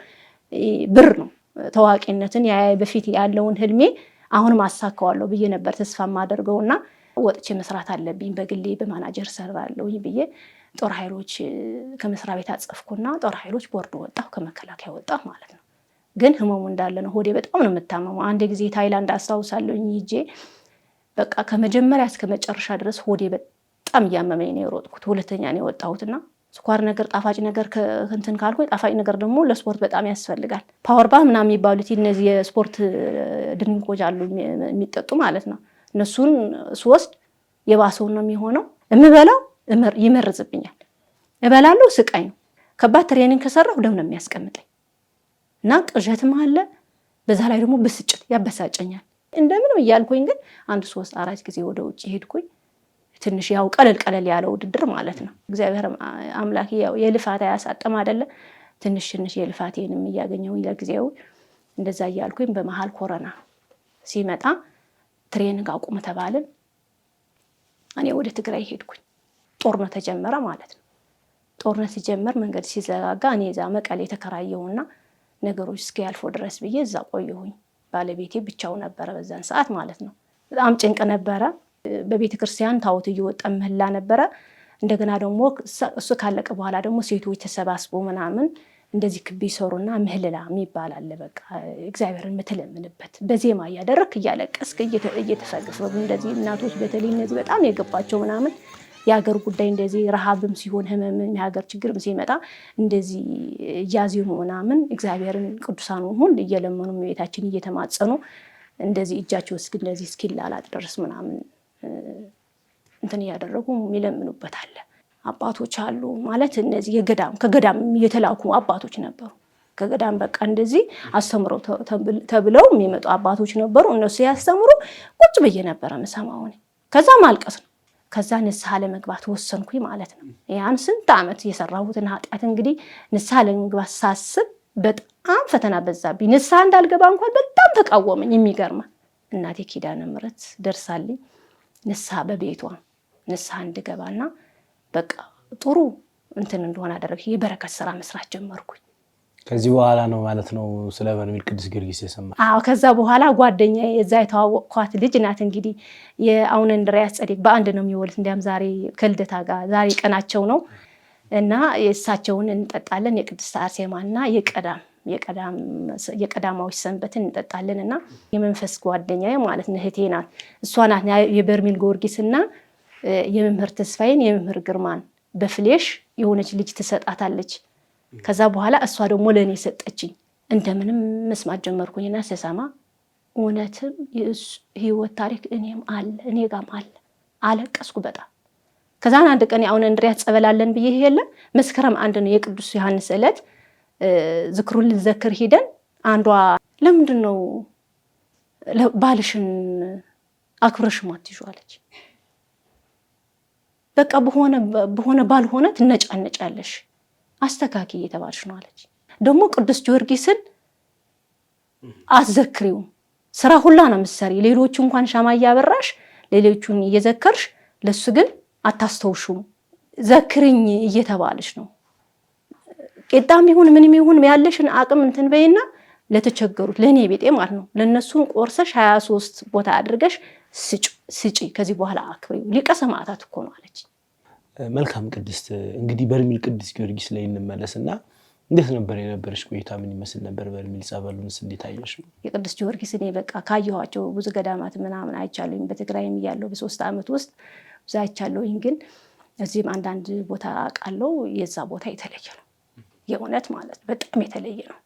ብር ነው፣ ታዋቂነትን በፊት ያለውን ህልሜ አሁንም አሳካዋለሁ ብዬ ነበር ተስፋ የማደርገውና ወጥቼ መስራት አለብኝ በግሌ በማናጀር ሰራለሁ ብዬ ጦር ኃይሎች ከመስሪያ ቤት አጽፍኩና ጦር ኃይሎች ቦርድ ወጣሁ፣ ከመከላከያ ወጣሁ ማለት ነው። ግን ህመሙ እንዳለ ነው። ሆዴ በጣም ነው የምታመመው። አንድ ጊዜ ታይላንድ አስታውሳለሁኝ ሂጄ በቃ ከመጀመሪያ እስከ መጨረሻ ድረስ ሆዴ በጣም እያመመኝ ነው የሮጥኩት። 2ኛ ነው የወጣሁትና ስኳር ነገር ጣፋጭ ነገር እንትን ካልኩኝ፣ ጣፋጭ ነገር ደግሞ ለስፖርት በጣም ያስፈልጋል። ፓወር ባር ምናምን የሚባሉት እነዚህ የስፖርት ድሪንኮች አሉ የሚጠጡ ማለት ነው። እነሱን ስወስድ የባሰውን ነው የሚሆነው። የምበላው ይመርዝብኛል። እበላለሁ፣ ስቃይ ነው። ከባድ ትሬኒንግ ከሰራሁ ደም ነው የሚያስቀምጠኝ እና ቅዠትም አለ። በዛ ላይ ደግሞ ብስጭት ያበሳጨኛል። እንደምንም እያልኩኝ ግን 1 3 4 ጊዜ ወደ ውጭ ሄድኩኝ። ትንሽ ያው ቀለል ያለ ውድድር ማለት ነው። እግዚአብሔር አምላክ ያው የልፋት አያሳጥም አይደለ? ትንሽ የልፋቴንም እያገኘሁ ለጊዜው እንደዛ እያልኩኝ በመሃል ኮሮና ሲመጣ ትሬኒንግ አቁም ተባልን። እኔ ወደ ትግራይ ሄድኩኝ። ጦርነት ተጀመረ ማለት ነው። ጦርነት ሲጀመር መንገድ ሲዘጋጋ እኔ እዛ መቀሌ ተከራየሁና ነገሮች እስኪያልፉ ድረስ ብዬ እዛ ቆየሁኝ። ባለቤቴ ብቻው ነበረ በዛን ሰዓት ማለት ነው። በጣም ጭንቅ ነበረ። በቤተ ክርስቲያን ታቦት እየወጣ ምህላ ነበረ። እንደገና ደግሞ እሱ ካለቀ በኋላ ደግሞ ሴቶች ተሰባስቦ ምናምን እንደዚህ ክብ ይሰሩና ምህልላ የሚባል አለ። በቃ እግዚአብሔርን የምትለምንበት በዜማ እያደረክ እያለቀስክ እየተፈገፈጉ እንደዚህ እናቶች በተለይ እነዚህ በጣም የገባቸው ምናምን የሀገር ጉዳይ እንደዚህ ረሃብም ሲሆን ህመምም የሀገር ችግርም ሲመጣ እንደዚህ እያዜሙ ምናምን እግዚአብሔርን ቅዱሳኑን ሁሉ እየለመኑ እመቤታችን እየተማጸኑ እንደዚህ እጃቸው እስኪ እንደዚህ እስኪላላጥ ድረስ ምናምን እንትን እያደረጉ የሚለምኑበት አለ። አባቶች አሉ ማለት እነዚህ ከገዳም የተላኩ አባቶች ነበሩ። ከገዳም በቃ እንደዚህ አስተምረው ተብለው የሚመጡ አባቶች ነበሩ። እነሱ ያስተምሩ ቁጭ ብዬ ነበረ የምሰማው። ከዛ ማልቀስ ነው። ከዛ ንስሐ ለመግባት ወሰንኩኝ ማለት ነው። ያን ስንት ዓመት የሰራሁትን ኃጢአት እንግዲህ ንስሐ ለመግባት ሳስብ በጣም ፈተና በዛብኝ። ንስሐ እንዳልገባ እንኳን በጣም ተቃወመኝ። የሚገርማ እናቴ ኪዳነ ምሕረት ደርሳልኝ ንስሐ በቤቷ ንስሐ እንድገባና በቃ ጥሩ እንትን እንደሆነ አደረገ። የበረከት ስራ መስራት ጀመርኩኝ። ከዚህ በኋላ ነው ማለት ነው ስለ በርሜል ቅዱስ ጊዮርጊስ የሰማ? አዎ ከዛ በኋላ ጓደኛዬ የዛ የተዋወቅኳት ልጅ ናት። እንግዲህ የአቡነ እንድርያስ ጸዲቅ በአንድ ነው የሚወሉት። እንዲያም ዛሬ ከልደታ ጋር ዛሬ ቀናቸው ነው እና የእሳቸውን እንጠጣለን። የቅድስት አርሴማና የቀዳማዊ ሰንበትን እንጠጣለን እና የመንፈስ ጓደኛዬ ማለት ነው እህቴ ናት። እሷ ናት የበርሜል ጊዮርጊስና የመምህር ተስፋዬን የመምህር ግርማን በፍሌሽ የሆነች ልጅ ትሰጣታለች። ከዛ በኋላ እሷ ደግሞ ለእኔ ሰጠችኝ። እንደምንም መስማት ጀመርኩኝና ስሰማ እውነትም ህይወት ታሪክ እኔ ጋም አለ። አለቀስኩ በጣም። ከዛን አንድ ቀን አቡነ እንድርያስ ጸበላለን ብዬ የለ መስከረም 1 ነው የቅዱስ ዮሐንስ ዕለት ዝክሩን ልዘክር ሄደን አንዷ ለምንድን ነው ባልሽን አክብረሽ ማትይዥው አለች። በቃ በሆነ ባልሆነ ትነጫነጫለሽ አስተካኪ እየተባልሽ ነው አለች። ደግሞ ቅዱስ ጊዮርጊስን አትዘክሪው፣ ስራ ሁላ ነው የምትሰሪ። ሌሎቹ እንኳን ሻማ እያበራሽ ሌሎቹን እየዘከርሽ ለሱ ግን አታስተውሹም። ዘክርኝ እየተባልሽ ነው። ቄጣም ይሁን ምንም ይሁን ያለሽን አቅም እንትን በይና ለተቸገሩት ለኔ ቤጤ ማለት ነው ለነሱን ቆርሰሽ 23 ቦታ አድርገሽ ስጪ። ከዚህ በኋላ አክብሪው። ሊቀ ሰማዕታት እኮ ነው አለች። መልካም ቅድስት፣ እንግዲህ በርሜል ቅዱስ ጊዮርጊስ ላይ እንመለስና እንዴት ነበር የነበረሽ ቆይታ? ምን ይመስል ነበር? በርሜል ጸበሉንስ እንዴት አየሽ? የቅዱስ ጊዮርጊስ እኔ በቃ ካየኋቸው ብዙ ገዳማት ምናምን አይቻለሁኝ። በትግራይም እያለሁ በ3 ዓመት ውስጥ ብዙ አይቻለሁኝ። ግን እዚህም አንዳንድ ቦታ አውቃለሁ። የዛ ቦታ የተለየ ነው የእውነት ማለት በጣም የተለየ ነው።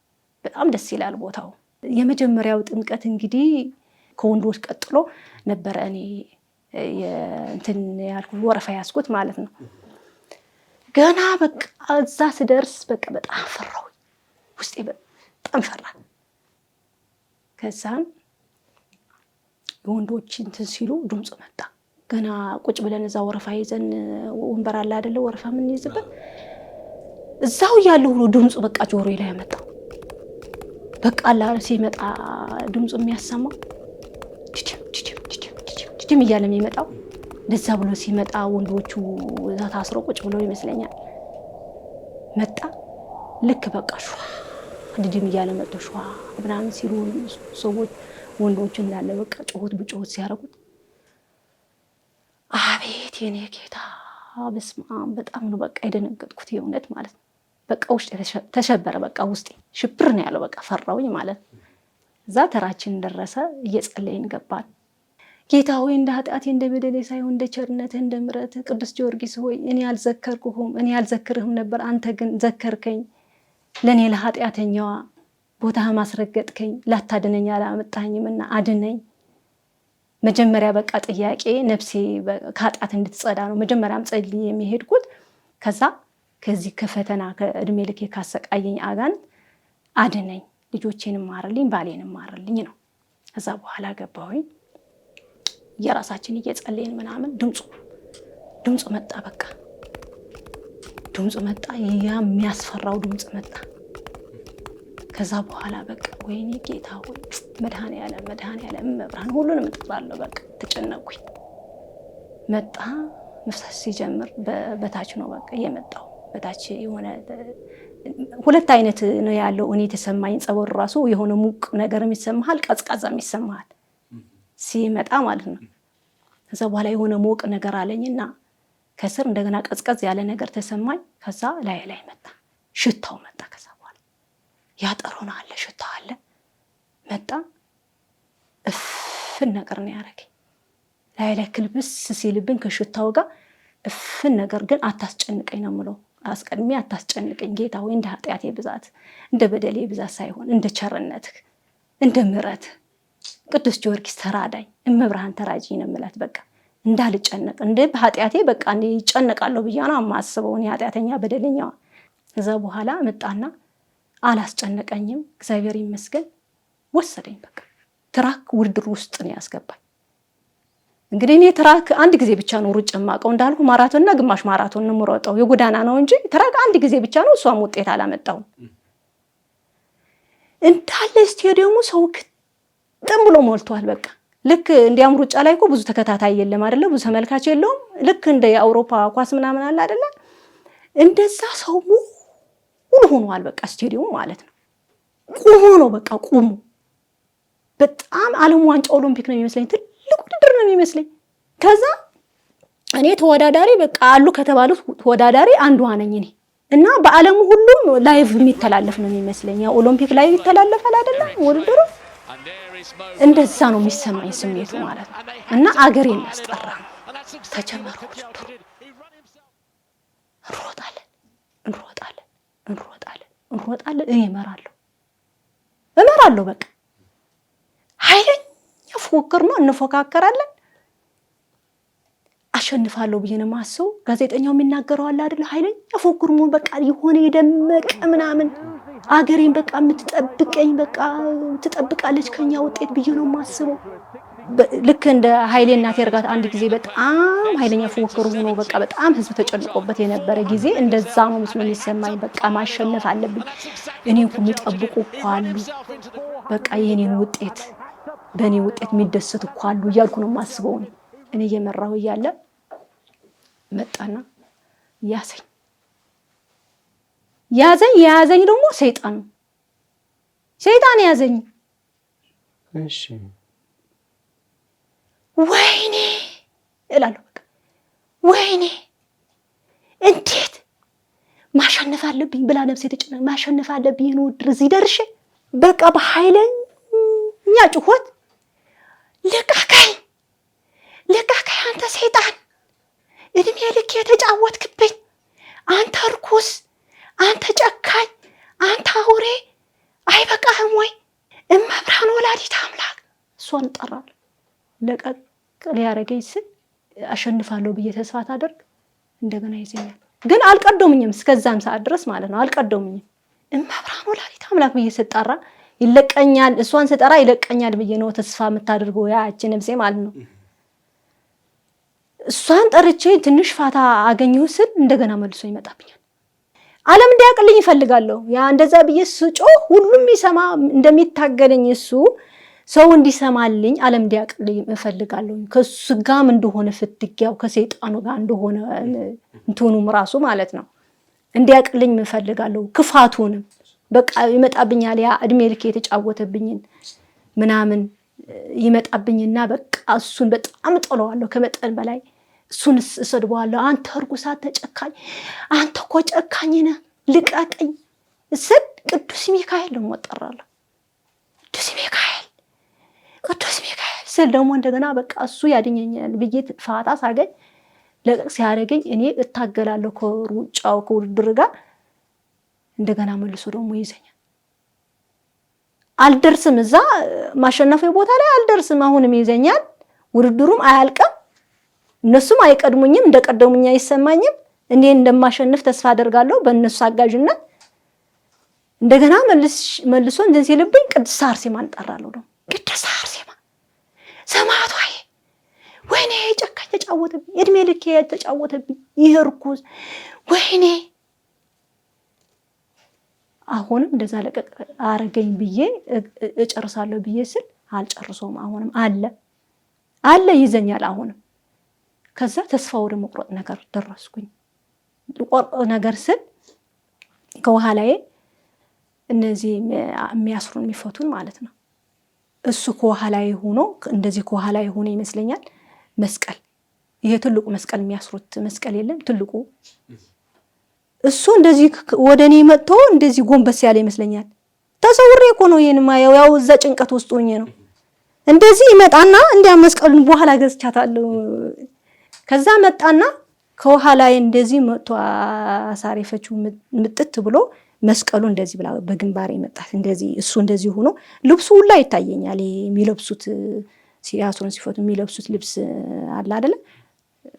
በጣም ደስ ይላል ቦታው። የመጀመሪያው ጥምቀት እንግዲህ ከወንዶች ቀጥሎ ነበረ እኔ እንትን ያልኩት ወረፋ ያስኩት ማለት ነው። ገና በቃ እዛ ስደርስ በቃ በጣም ፈራሁ። ውስጤ በጣም ፈራ። ከዛን የወንዶች እንትን ሲሉ ድምፁ መጣ። ገና ቁጭ ብለን እዛ ወረፋ ይዘን ወንበር አለ አይደለ ወረፋ ምን ይዝበት እዛው ያለው ሁሉ ድምፁ በቃ ጆሮዬ ላይ ያመጣው። በቃ አላህ ሲመጣ ድምፁ የሚያሰማው ጅም እያለ የሚመጣው እንደዛ ብሎ ሲመጣ ወንዶቹ እዛ ታስሮ ቁጭ ብለው ይመስለኛል መጣ። ልክ በቃ ሸዋ ድድም እያለ መጥቶ ሸዋ ምናምን ሲሉ ሰዎች ወንዶቹ እንዳለ በቃ ጮሆት ብጮሆት ሲያረጉት አቤት የኔ ጌታ በስመ አብ በጣም ነው በቃ የደነገጥኩት የእውነት ማለት ነው። በቃ ውስጥ ተሸበረ። በቃ ውስጤ ሽብር ነው ያለው። በቃ ፈራውኝ ማለት ነው። እዛ ተራችን ደረሰ። እየጸለይን ገባን። ጌታ ሆይ እንደ ኃጢአቴ እንደ በደሌ ሳይሆን እንደ ቸርነትህ እንደ ምሕረትህ ቅዱስ ጊዮርጊስ ሆይ እኔ አልዘከርህም ነበር፣ አንተ ግን ዘከርከኝ። ለእኔ ለኃጢአተኛዋ ቦታህ ማስረገጥከኝ። ላታድነኝ አላመጣኸኝምና አድነኝ። መጀመሪያ በቃ ጥያቄ ነፍሴ ከኃጢአት እንድትጸዳ ነው መጀመሪያም ጸልዬ የሚሄድኩት። ከዛ ከዚህ ከፈተና ከእድሜ ልኬ ካሰቃየኝ አጋንንት አድነኝ፣ ልጆቼንም ማርልኝ፣ ባሌንም ማርልኝ ነው። ከዛ በኋላ ገባሁኝ። የራሳችን እየጸለይን ምናምን ድምፁ መጣ። በቃ ድምፁ መጣ። የሚያስፈራው ድምፅ መጣ። ከዛ በኋላ በቃ ወይኔ ጌታ ሆይ መድኃኔዓለም መብርሃን ሁሉንም እጠራለሁ። በቃ ተጨነቅኩኝ። መጣ። መፍሰስ ሲጀምር በታች ነው በቃ የመጣው። በታች የሆነ 2 አይነት ነው ያለው። እኔ የተሰማኝ ጸበሉ ራሱ የሆነ ሙቅ ነገርም ይሰማሃል፣ ቀዝቃዛም ይሰማሃል ሲመጣ ማለት ነው። ከዛ በኋላ የሆነ ሞቅ ነገር አለኝና ከስር እንደገና ቀዝቀዝ ያለ ነገር ተሰማኝ። ከዛ ላይ መጣ፣ ሽታው መጣ። ከዛ በኋላ ያጠሮና አለ፣ ሽታው አለ መጣ። እፍን ነገር ነው ያደረገኝ። ላይ ክልብስ ሲልብን ከሽታው ጋር እፍን ነገር ግን አታስጨንቀኝ ነው የምለው። አስቀድሜ አታስጨንቀኝ ጌታ ሆይ እንደ ኃጢአቴ ብዛት እንደ በደሌ ብዛት ሳይሆን እንደ ቸርነትህ እንደ ምሕረትህ ቅዱስ ጊዮርጊስ ተራዳኝ፣ እመብርሃን ተራጂኝ ነው የምላት። በቃ እንዳልጨነቅ እንደ በኃጢአቴ በቃ እንደ ይጨነቃለሁ ብዬ ነው የማስበው እኔ ኃጢአተኛ በደለኛዋ። ከዛ በኋላ መጣና አላስጨነቀኝም፣ እግዚአብሔር ይመስገን ወሰደኝ። በቃ ትራክ ውድድር ውስጥ ነው ያስገባኝ። እንግዲህ እኔ ትራክ አንድ ጊዜ ብቻ ነው ሩጭ የማውቀው እንዳልኩ ማራቶንና ግማሽ ማራቶን ነው የምሮጠው፣ የጎዳና ነው እንጂ ትራክ አንድ ጊዜ ብቻ ነው። እሷም ውጤት አላመጣውም። እንዳለ ስቴዲየሙ ሰው ግጥም ብሎ ሞልቷል። በቃ ልክ እንዲያም ሩጫ ላይ እኮ ብዙ ተከታታይ የለም አይደለ? ብዙ ተመልካች የለውም። ልክ እንደ የአውሮፓ ኳስ ምናምን አለ አይደለ? እንደዛ ሰው ሙሉ ሆኗል። በቃ ስቴዲየሙ ማለት ነው ቁሞ ነው በቃ ቁሞ። በጣም ዓለም ዋንጫ ኦሎምፒክ ነው የሚመስለኝ፣ ትልቅ ውድድር ነው የሚመስለኝ። ከዛ እኔ ተወዳዳሪ በቃ አሉ ከተባሉት ተወዳዳሪ አንዷ ነኝ እኔ እና በዓለሙ ሁሉም ላይቭ የሚተላለፍ ነው የሚመስለኝ። ያው ኦሎምፒክ ላይቭ ይተላለፋል አይደለ? ውድድሩ እንደዛ ነው የሚሰማኝ ስሜቱ ማለት ነው። እና አገሬን ያስጠራ ተጀመረ ውድድሩ። እንሮጣለን እኔ እመራለሁ በቃ ኃይለኛ ፉክክር ነው፣ እንፎካከራለን። አሸንፋለሁ ብዬ ነው የማስበው። ጋዜጠኛው የሚናገረው አለ አይደል? ኃይለኛ ፉክክር ነው በቃ የሆነ የደመቀ ምናምን አገሬን በቃ የምትጠብቀኝ በቃ ትጠብቃለች ከኛ ውጤት ብዬ ነው የማስበው። ልክ እንደ ኃይሌና ቴርጋት አንድ ጊዜ በጣም ኃይለኛ ፉክክር ሆኖ በቃ በጣም ህዝብ ተጨንቆበት የነበረ ጊዜ እንደዛ ነው መስሎ የሚሰማኝ። በቃ ማሸነፍ አለብኝ፣ እኔን እኮ የሚጠብቁ እኮ አሉ፣ በቃ የኔን ውጤት በእኔ ውጤት የሚደሰት እኮ አሉ እያልኩ ነው የማስበው። እኔ እየመራሁ እያለ መጣና ያዘኝ ደግሞ ሰይጣን ያዘኝ። እሺ ወይኔ እላለሁ በቃ ወይኔ እንዴት ማሸነፍ አለብኝ ብላ ነፍሴ ተጨነቀ። ማሸነፍ አለብኝ ነው ውድድር እዚህ ደርሼ በቃ በኃይለኛ ጩኸት ልቀቀኝ አንተ ሰይጣን፣ እድሜ ልክ የተጫወትክብኝ አንተ ርኩስ፣ አንተ ጨካኝ፣ አንተ አውሬ አይበቃህም ወይ? እመብርሃን ወላዲተ አምላክ እሷን እጠራለሁ። ለቀቅ ሊያረገኝ ስል አሸንፋለሁ ብዬ ተስፋ ታደርግ እንደገና ይዘኛል። ግን አልቀደሙኝም፣ እስከዛም ሰዓት ድረስ ማለት ነው አልቀደሙኝም። እመብርሃን ወላዲተ አምላክ ብዬ ስጠራ ይለቀኛል፣ እሷን ስጠራ ይለቀኛል ብዬ ነው ተስፋ የምታደርገው ያቺ ነፍሴ ማለት ነው። እሷን ጠርቼ ትንሽ ፋታ አገኘሁ ስል እንደገና መልሶ ይመጣብኛል። ዓለም እንዲያቅልኝ ይፈልጋለሁ። ያ እንደዛ ብዬ ስጮህ ሁሉም ይሰማ እንደሚታገለኝ እሱ ሰው እንዲሰማልኝ ዓለም እንዲያቅልኝ እፈልጋለሁ። ከሱ ጋም እንደሆነ ፍትጊያው ከሰይጣኑ ጋር እንደሆነ እንትኑም ራሱ ማለት ነው እንዲያቅልኝ እፈልጋለሁ። ክፋቱንም በቃ ይመጣብኛል። ያ እድሜ ልክ የተጫወተብኝን ምናምን ይመጣብኝና በቃ እሱን በጣም ጠለዋለሁ ከመጠን በላይ። እሱን እሰድበዋለሁ። አንተ እርጉስ፣ አንተ ጨካኝ፣ አንተ እኮ ጨካኝ ነህ፣ ልቀቀኝ ስል ቅዱስ ሚካኤል ደግሞ እጠራለሁ። ቅዱስ ሚካኤል ስል ደግሞ እንደገና በቃ እሱ ያድኘኛል ብዬ ፋታ ሳገኝ ለቀቅ ሲያደርገኝ እኔ እታገላለሁ ከሩጫው ከውድድር ጋር። እንደገና መልሶ ደግሞ ይዘኛል። አልደርስም፣ እዛ ማሸነፊያ ቦታ ላይ አልደርስም። አሁንም ይዘኛል። ውድድሩም አያልቅም። እነሱም አይቀድሙኝም፣ እንደቀደሙኝ አይሰማኝም። እኔ እንደማሸንፍ ተስፋ አደርጋለሁ በእነሱ አጋዥነት። እንደገና መልሶ እንደዚህ ሲልብኝ ቅድስት አርሴማን እጠራለሁ። ደግሞ ቅድስት አርሴማ ሰማዕቷ፣ ወይኔ ጨካኝ ተጫወተብኝ፣ እድሜ ልክ ተጫወተብኝ፣ ይሄ ርኩስ፣ ወይኔ አሁንም እንደዛ ለቀቅ አረገኝ ብዬ እጨርሳለሁ ብዬ ስል አልጨርሰውም። አሁንም አለ ይዘኛል። አሁንም ከዛ ተስፋ ወደ መቁረጥ ነገር ደረስኩኝ። ቆርጥ ነገር ስል ከኋላዬ እነዚህ የሚያስሩን የሚፈቱን ማለት ነው። እሱ ከኋላዬ ሆኖ እንደዚህ ከኋላዬ ሆኖ ይመስለኛል መስቀል፣ ይሄ ትልቁ መስቀል የሚያስሩት መስቀል የለም ትልቁ፣ እሱ እንደዚህ ወደኔ መጥቶ እንደዚህ ጎንበስ ያለ ይመስለኛል። ተሰውሬ እኮ ነው ይሄን ማየው፣ ያው እዛ ጭንቀት ውስጥ ሆኜ ነው። እንደዚህ ይመጣና እንዲያ መስቀሉን በኋላ ገዝቻታለሁ። ከዛ መጣና ከኋላ እንደዚህ መጥቶ አሳሪፈችው ምጥት ብሎ መስቀሉ እንደዚህ ብላ በግንባሬ መጣት እንደዚህ እሱ እንደዚህ ሆኖ ልብሱ ሁላ ይታየኛል። የሚለብሱት ሲያስሩን ሲፈቱ የሚለብሱት ልብስ አለ አይደለ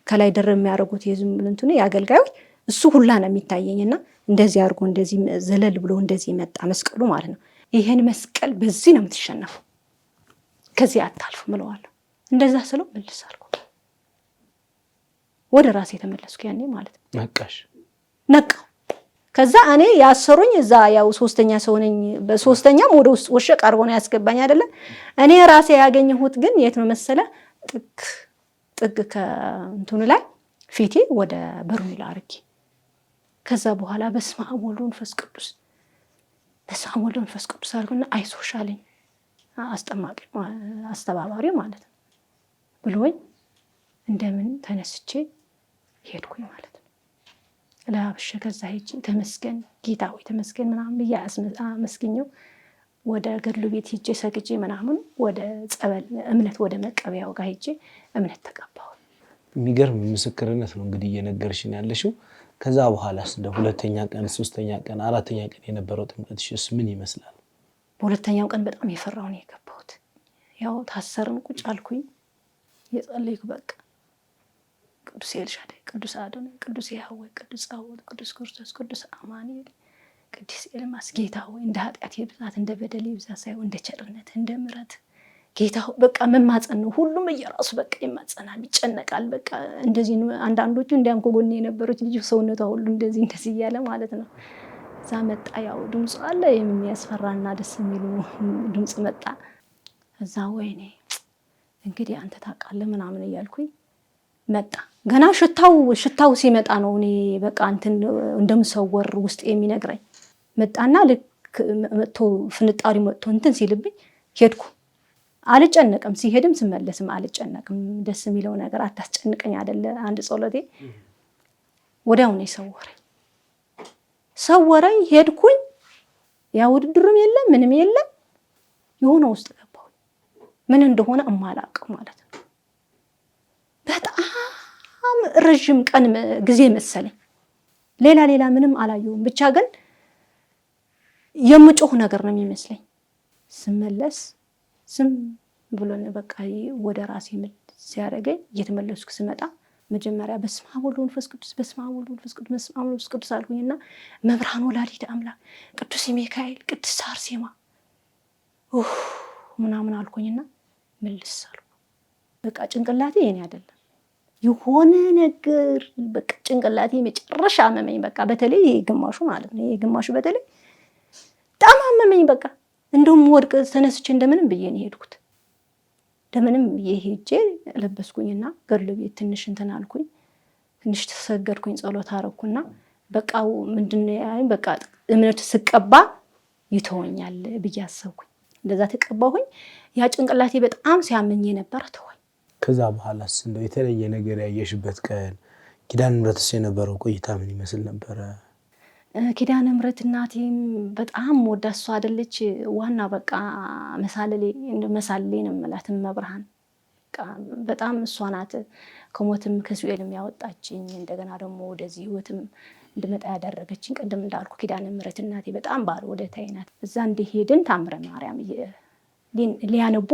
ከላይ ደረብ የሚያደርጉት የዝም እንትኑ ያገልጋዮች እሱ ሁላ ነው የሚታየኝና እንደዚህ አድርጎ እንደዚህ ዘለል ብሎ እንደዚህ መጣ መስቀሉ ማለት ነው። ይሄን መስቀል በዚህ ነው የምትሸነፈው ከዚህ አታልፍ ምለዋለሁ። እንደዛ ስለው መልሳለሁ ወደ ራሴ ተመለስኩ ያኔ ማለት ነው። ነቃው። ከዛ እኔ ያሰሩኝ እዛ ያው ሶስተኛ ሰው ነኝ። በሶስተኛም ወደ ውስጥ ወሸቅ አርጎ ነው ያስገባኝ አይደለ። እኔ ራሴ ያገኘሁት ግን የት ነው መሰለ ጥግ ከእንትኑ ላይ ፊቴ ወደ በርሜል አርጌ ከዛ በኋላ በስመ አብ ወወልድ ወመንፈስ ቅዱስ በስመ አብ ወወልድ ወመንፈስ ቅዱስ አልኩና አይዞሽ አለኝ አስጠማቂ አስተባባሪ ማለት ነው ብሎኝ እንደምን ተነስቼ ሄድኩኝ ማለት ነው። ለአብሸ ከዛ ሄጄ ተመስገን ጌታ ሆይ ተመስገን ምናምን ብዬ አመስግኘው ወደ ገድሉ ቤት ሄጄ ሰግጄ ምናምን ወደ ጸበል እምነት ወደ መቀበያው ጋር ሄጄ እምነት ተቀባሁ። የሚገርም ምስክርነት ነው እንግዲህ እየነገርሽኝ ያለሽው። ከዛ በኋላስ እንደ ሁለተኛ ቀን ሶስተኛ ቀን አራተኛ ቀን የነበረው ጥምቀትሽስ ምን ይመስላል? በሁለተኛው ቀን በጣም የፈራው ነው የገባሁት። ያው ታሰርን ቁጭ አልኩኝ የጸለይኩ በቃ ቅዱስ ኤልሻዳይ ቅዱስ አዶናይ ቅዱስ ያህዌ ቅዱስ ጸባኦት ቅዱስ ክርስቶስ ቅዱስ አማኑኤል ቅዱስ ኤልማስ ጌታ ሆይ እንደ ኃጢአቴ ብዛት እንደ በደሌ ብዛት ሳይሆን እንደ ቸርነት እንደ ምሕረት ጌታ ሆይ በቃ መማጸን ነው። ሁሉም እየራሱ በቃ ይማጸናል ይጨነቃል። በቃ እንደዚህ አንዳንዶቹ እንዲያም ከጎኔ የነበሩት ልጅ ሰውነቷ ሁሉ እንደዚህ እያለ ማለት ነው። እዛ መጣ ያው ድምፁ አለ የሚያስፈራና ደስ የሚሉ ድምፅ መጣ። እዛ ወይኔ እንግዲህ አንተ ታውቃለህ ምናምን እያልኩኝ መጣ። ገና ሽታው ሲመጣ ነው እኔ በቃ እንትን እንደምሰወር ውስጥ የሚነግረኝ መጣና ልክ መጥቶ ፍንጣሪ መጥቶ እንትን ሲልብኝ ሄድኩ። አልጨነቅም ሲሄድም ስመለስም አልጨነቅም። ደስ የሚለው ነገር አታስጨንቀኝ አይደለ አንድ ጸሎቴ ወዲያው ነው ሰወረኝ። ሄድኩኝ ያ ውድድርም የለም ምንም የለም የሆነ ውስጥ ገባሁ። ምን እንደሆነ እማላውቅ ማለት ነው። በጣም ረጅም ቀን ጊዜ መሰለኝ። ሌላ ምንም አላየሁም። ብቻ ግን የምጮህ ነገር ነው የሚመስለኝ። ስመለስ ዝም ብሎ በቃ ወደ ራሴ ሲያደርገኝ እየተመለስኩ ስመጣ መጀመሪያ በስመ አብ ወወልድ ወመንፈስ ቅዱስ በስመ አብ ወወልድ ወመንፈስ ቅዱስ በስመ አብ ወወልድ ወመንፈስ ቅዱስ አልኩኝና መብርሃን ወላዲተ አምላክ ቅዱስ ሚካኤል ቅዱስ አርሴማ ምናምን አልኩኝና መልስ አልኩ። በቃ ጭንቅላቴ የኔ አይደለም የሆነ ነገር በቃ ጭንቅላቴ መጨረሻ አመመኝ። በቃ በተለይ ግማሹ ማለት ነው ግማሹ በተለይ በጣም አመመኝ። በቃ እንደውም ወድቅ ተነስቼ እንደምንም ብዬ ነው ሄድኩት። እንደምንም ሄጄ ለበስኩኝና ገድሉ ቤት ትንሽ እንትን አልኩኝ። ትንሽ ተሰገድኩኝ ጸሎት አረኩና በቃ ምንድነው በቃ እምነት ስቀባ ይተወኛል ብዬ አሰብኩኝ። እንደዛ ተቀባሁኝ። ያ ጭንቅላቴ በጣም ሲያመኝ ነበር ተወኝ። ከዛ በኋላስ እንደው የተለየ ነገር ያየሽበት ቀን ኪዳነ ምሕረትስ የነበረው ቆይታ ምን ይመስል ነበረ? ኪዳነ ምሕረት እናቴም በጣም ወዳ እሷ አይደለች ዋና በቃ መሳለሌ ነው የምላት መብርሃን በጣም እሷ ናት ከሞትም ከሲኦልም ያወጣችኝ እንደገና ደግሞ ወደዚህ ህይወትም እንድመጣ ያደረገችኝ። ቀደም እንዳልኩ ኪዳነ ምሕረት እናቴ በጣም ባለ ወደታዬ ናት። እዛ እንደሄድን ታምረ ማርያም ሊያነቡ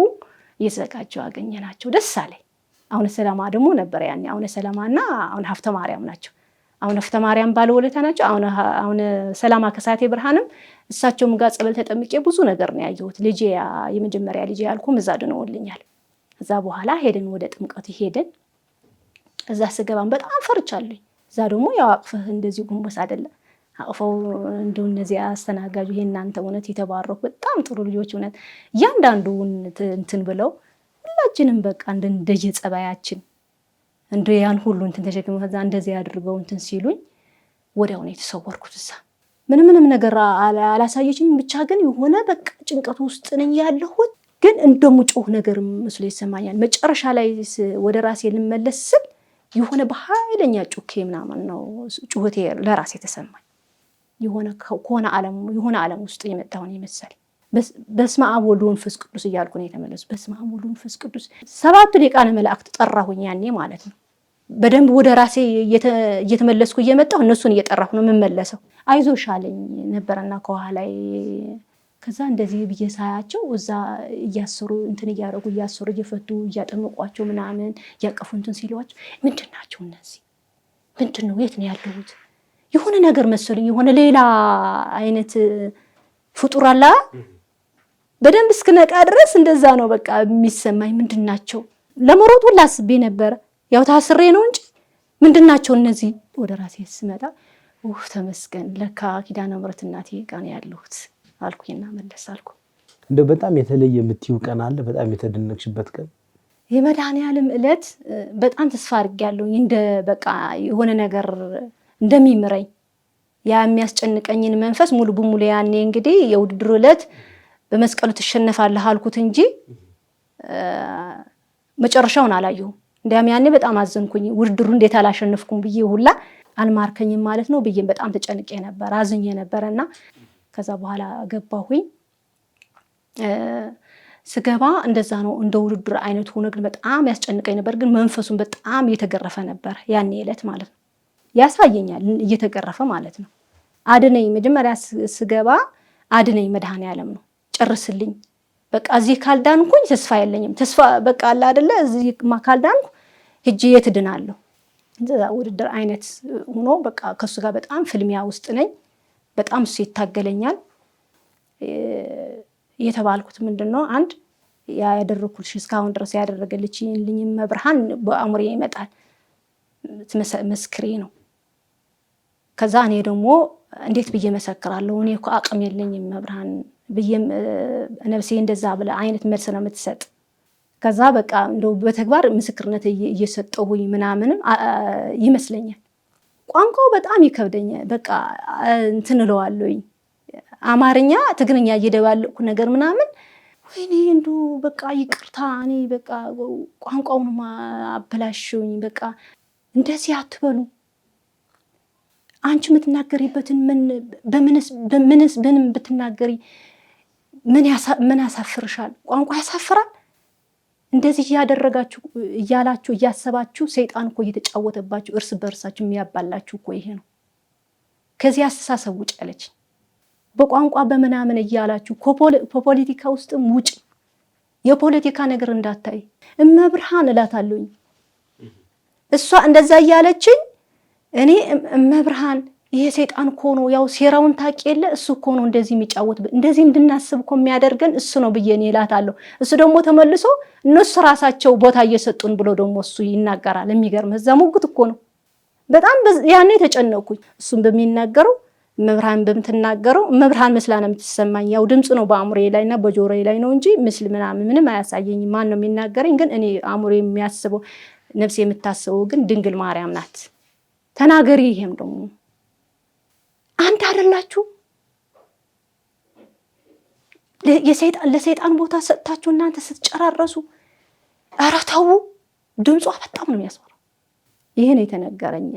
እየተዘጋጀው አገኘናቸው። ደስ አለኝ። አሁነ ሰላማ ደግሞ ነበር ያኔ አሁነ ሰላማና አሁነ ሀፍተ ማርያም ናቸው። አሁነ ሀፍተ ማርያም ባለ ወለታ ናቸው። አሁነ ሰላማ ከሳቴ ብርሃንም እሳቸውም ጋር ጸበል ተጠምቄ ብዙ ነገር ነው ያየሁት። ልጄ የመጀመሪያ ልጄ ያልኩም እዛ ድነውልኛል። እዛ በኋላ ሄደን ወደ ጥምቀት ሄደን እዛ ስገባም በጣም ፈርቻለሁ። እዛ ደግሞ ያው አቅፈህ እንደዚህ ጉንበስ አይደለም አቅፈው እንደው እነዚህ አስተናጋጁ ይሄ እናንተ እውነት የተባረኩ በጣም ጥሩ ልጆች እውነት እያንዳንዱን እንትን ብለው ሁላችንም በቃ እንደየጸባያችን እንደ ያን ሁሉ እንትን ተሸክመው ከዛ እንደዚህ አድርገው እንትን ሲሉኝ ወዲያው ነው የተሰወርኩት። እዛ ምንም ነገር አላሳየችኝም። ብቻ ግን የሆነ በቃ ጭንቀት ውስጥ ነኝ ያለሁት። ግን እንደምጮህ ነገር መስሎ ይሰማኛል። መጨረሻ ላይ ወደ ራሴ ልመለስ ስል የሆነ በኃይለኛ ጩኬ ምናምን ነው ጩኸቴ ለራሴ ተሰማኝ። የሆነ ዓለም ውስጥ የመጣውን ይመስል በስመ አብ ወወልድ ወመንፈስ ቅዱስ እያልኩ ነው የተመለስኩት። በስመ አብ ወወልድ ወመንፈስ ቅዱስ 7 ሊቃነ መላእክት ጠራሁኝ ያኔ ማለት ነው። በደንብ ወደ ራሴ እየተመለስኩ እየመጣሁ እነሱን እየጠራሁ ነው የምመለሰው። አይዞሽ አለኝ ነበርና ከኋላዬ ከዛ እንደዚህ ብዬ ሳያቸው እዛ እያሰሩ እንትን እያደረጉ እያሰሩ እየፈቱ እያጠመቋቸው ምናምን እያቀፉ እንትን ሲሏቸው ምንድናቸው እነዚህ ምንድነው የት ነው ያለሁት የሆነ ነገር መሰለኝ የሆነ ሌላ አይነት ፍጡር አለ በደንብ እስከነቃ ድረስ እንደዛ ነው በቃ የሚሰማኝ ምንድናቸው ለመሮጥ ሁላ አስቤ ነበር ያው ታስሬ ነው እንጂ ምንድናቸው እነዚህ ወደ ራሴ ስመጣ ተመስገን ለካ ኪዳነ ምሕረት እናቴ ጋር ነው ያለሁት አልኩኝና መለስ አልኩ። እንደው በጣም የተለየ የምትይው ቀን አለ በጣም የተደነቅሽበት ቀን? የመድኃኔዓለም ዕለት በጣም ተስፋ አድርጌያለሁ እንደ በቃ የሆነ ነገር እንደሚምረኝ ያ የሚያስጨንቀኝን መንፈስ ሙሉ በሙሉ ያኔ እንግዲህ የውድድሩ ዕለት በመስቀሉ ትሸነፋለህ አልኩት እንጂ መጨረሻውን አላየሁም። እንዲያም ያኔ በጣም አዘንኩኝ ውድድሩ እንዴት አላሸነፍኩም ብዬ ሁላ አልማርከኝም ማለት ነው ብዬ በጣም ተጨንቄ ነበር አዝኜ ነበርና ከዛ በኋላ ገባሁኝ። ስገባ እንደዛ ነው እንደ ውድድር አይነት ሆኖ ግን በጣም ያስጨንቀኝ ነበር ግን መንፈሱን በጣም እየተገረፈ ነበር ያኔ ዕለት ማለት ነው ያሳየኛል እየተገረፈ ማለት ነው። አድነኝ መጀመሪያ ስገባ አድነኝ መድኃኔዓለም ነው ጨርስልኝ በቃ እዚህ ካልዳንኩኝ ተስፋ የለኝም ተስፋ በቃ አለ አይደለ እዚህ ካልዳንኩ ሂጂ የት ድናለሁ እንደዛ ውድድር አይነት ሆኖ በቃ ከሱ ጋር በጣም ፍልሚያ ውስጥ ነኝ። በጣም እሱ ይታገለኛል። የተባልኩት ምንድነው አንድ ያደረኩልሽ እስካሁን ድረስ ያደረገልኝልኝ መብርሃን በአእምሮዬ ይመጣል መስክሬ ነው። ከዛ እኔ ደግሞ እንዴት ብዬ መሰክራለሁ እኔ እኮ አቅም የለኝም መብርሃን ብዬ ነፍሴ እንደዛ ብለ አይነት መልስ ነው የምትሰጥ። ከዛ በቃ እንደው በተግባር ምስክርነት እየሰጠሁኝ ምናምን ይመስለኛል። ቋንቋው በጣም ይከብደኛል በቃ እንትን እለዋለሁኝ አማርኛ ትግርኛ እየደባለኩ ነገር ምናምን ወይኔ እንደው በቃ ይቅርታ እኔ በቃ ቋንቋውን አበላሽውኝ በቃ እንደዚህ አትበሉ አንቺ የምትናገሪበትን በምንስ ብትናገሪ ምን ያሳፍርሻል ቋንቋ ያሳፍራል እንደዚህ ያደረጋችሁ እያላችሁ እያሰባችሁ ሰይጣን እኮ እየተጫወተባችሁ እርስ በርሳችሁ የሚያባላችሁ እኮ ይሄ ነው። ከዚህ አስተሳሰብ ውጭ አለች በቋንቋ በመናምን እያላችሁ ፖለቲካ ውስጥም ውጭ የፖለቲካ ነገር እንዳታይ እመብርሃን እላታለሁኝ። እሷ እንደዛ እያለችኝ እኔ እመብርሃን ይሄ ሰይጣን እኮ ነው ያው ሴራውን ታውቂ የለ እሱ እኮ ነው እንደዚህ የሚጫወት እንደዚህ እንድናስብ እኮ የሚያደርገን እሱ ነው ብዬ እኔ እላታለሁ። እሱ ደግሞ ተመልሶ እነሱ ራሳቸው ቦታ እየሰጡን ብሎ ደግሞ እሱ ይናገራል። የሚገርም እዛ ሙግት እኮ ነው። በጣም ያኔ ተጨነቅኩኝ። እሱም በሚናገረው መብርሃን በምትናገረው መብርሃን መስላ ነው የምትሰማኝ። ያው ድምጽ ነው በአእምሮዬ ላይና በጆሮዬ ላይ ነው እንጂ ምስል ምንም አያሳየኝም። ማን ነው የሚናገረኝ ግን እኔ አእምሮዬ የሚያስበው ነፍሴ የምታስበው ግን ድንግል ማርያም ናት። ተናገሪ ይሄም ደግሞ አንድ አይደላችሁ ለሰይጣን ቦታ ሰጥታችሁ እናንተ ስትጨራረሱ ኧረ ተው ድምጿ በጣም ነው የሚያስፈራው። ይሄ ነው የተነገረኝ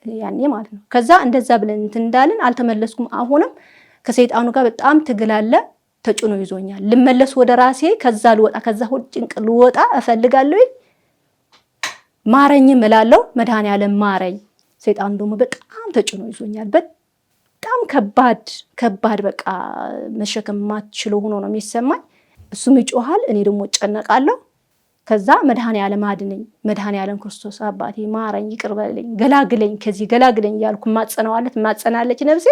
ያኔ ማለት ነው። ከዛ እንደዛ ብለን እንትን እንዳልን አልተመለስኩም። አሁንም ከሰይጣኑ ጋር በጣም ትግላለ ተጭኖ ይዞኛል። ልመለስ ወደ ራሴ ከዛ ልወጣ ከዛ ሁሉ ጭንቅ ልወጣ እፈልጋለሁ። ማረኝም እላለሁ መድኃኔዓለም ማረኝ። ሰይጣኑ ደግሞ በጣም ተጭኖ ይዞኛል። በጣም ከባድ በቃ መሸከም ማትችለው ሆኖ ነው የሚሰማኝ። እሱም ይጮሃል እኔ ደግሞ እጨነቃለሁ። ከዛ መድኃኔዓለም አድነኝ መድኃኔዓለም ክርስቶስ አባቴ ማረኝ ይቅር በለኝ ገላግለኝ ከዚህ ገላግለኝ ያልኩ ማጸናለች ነፍሴ።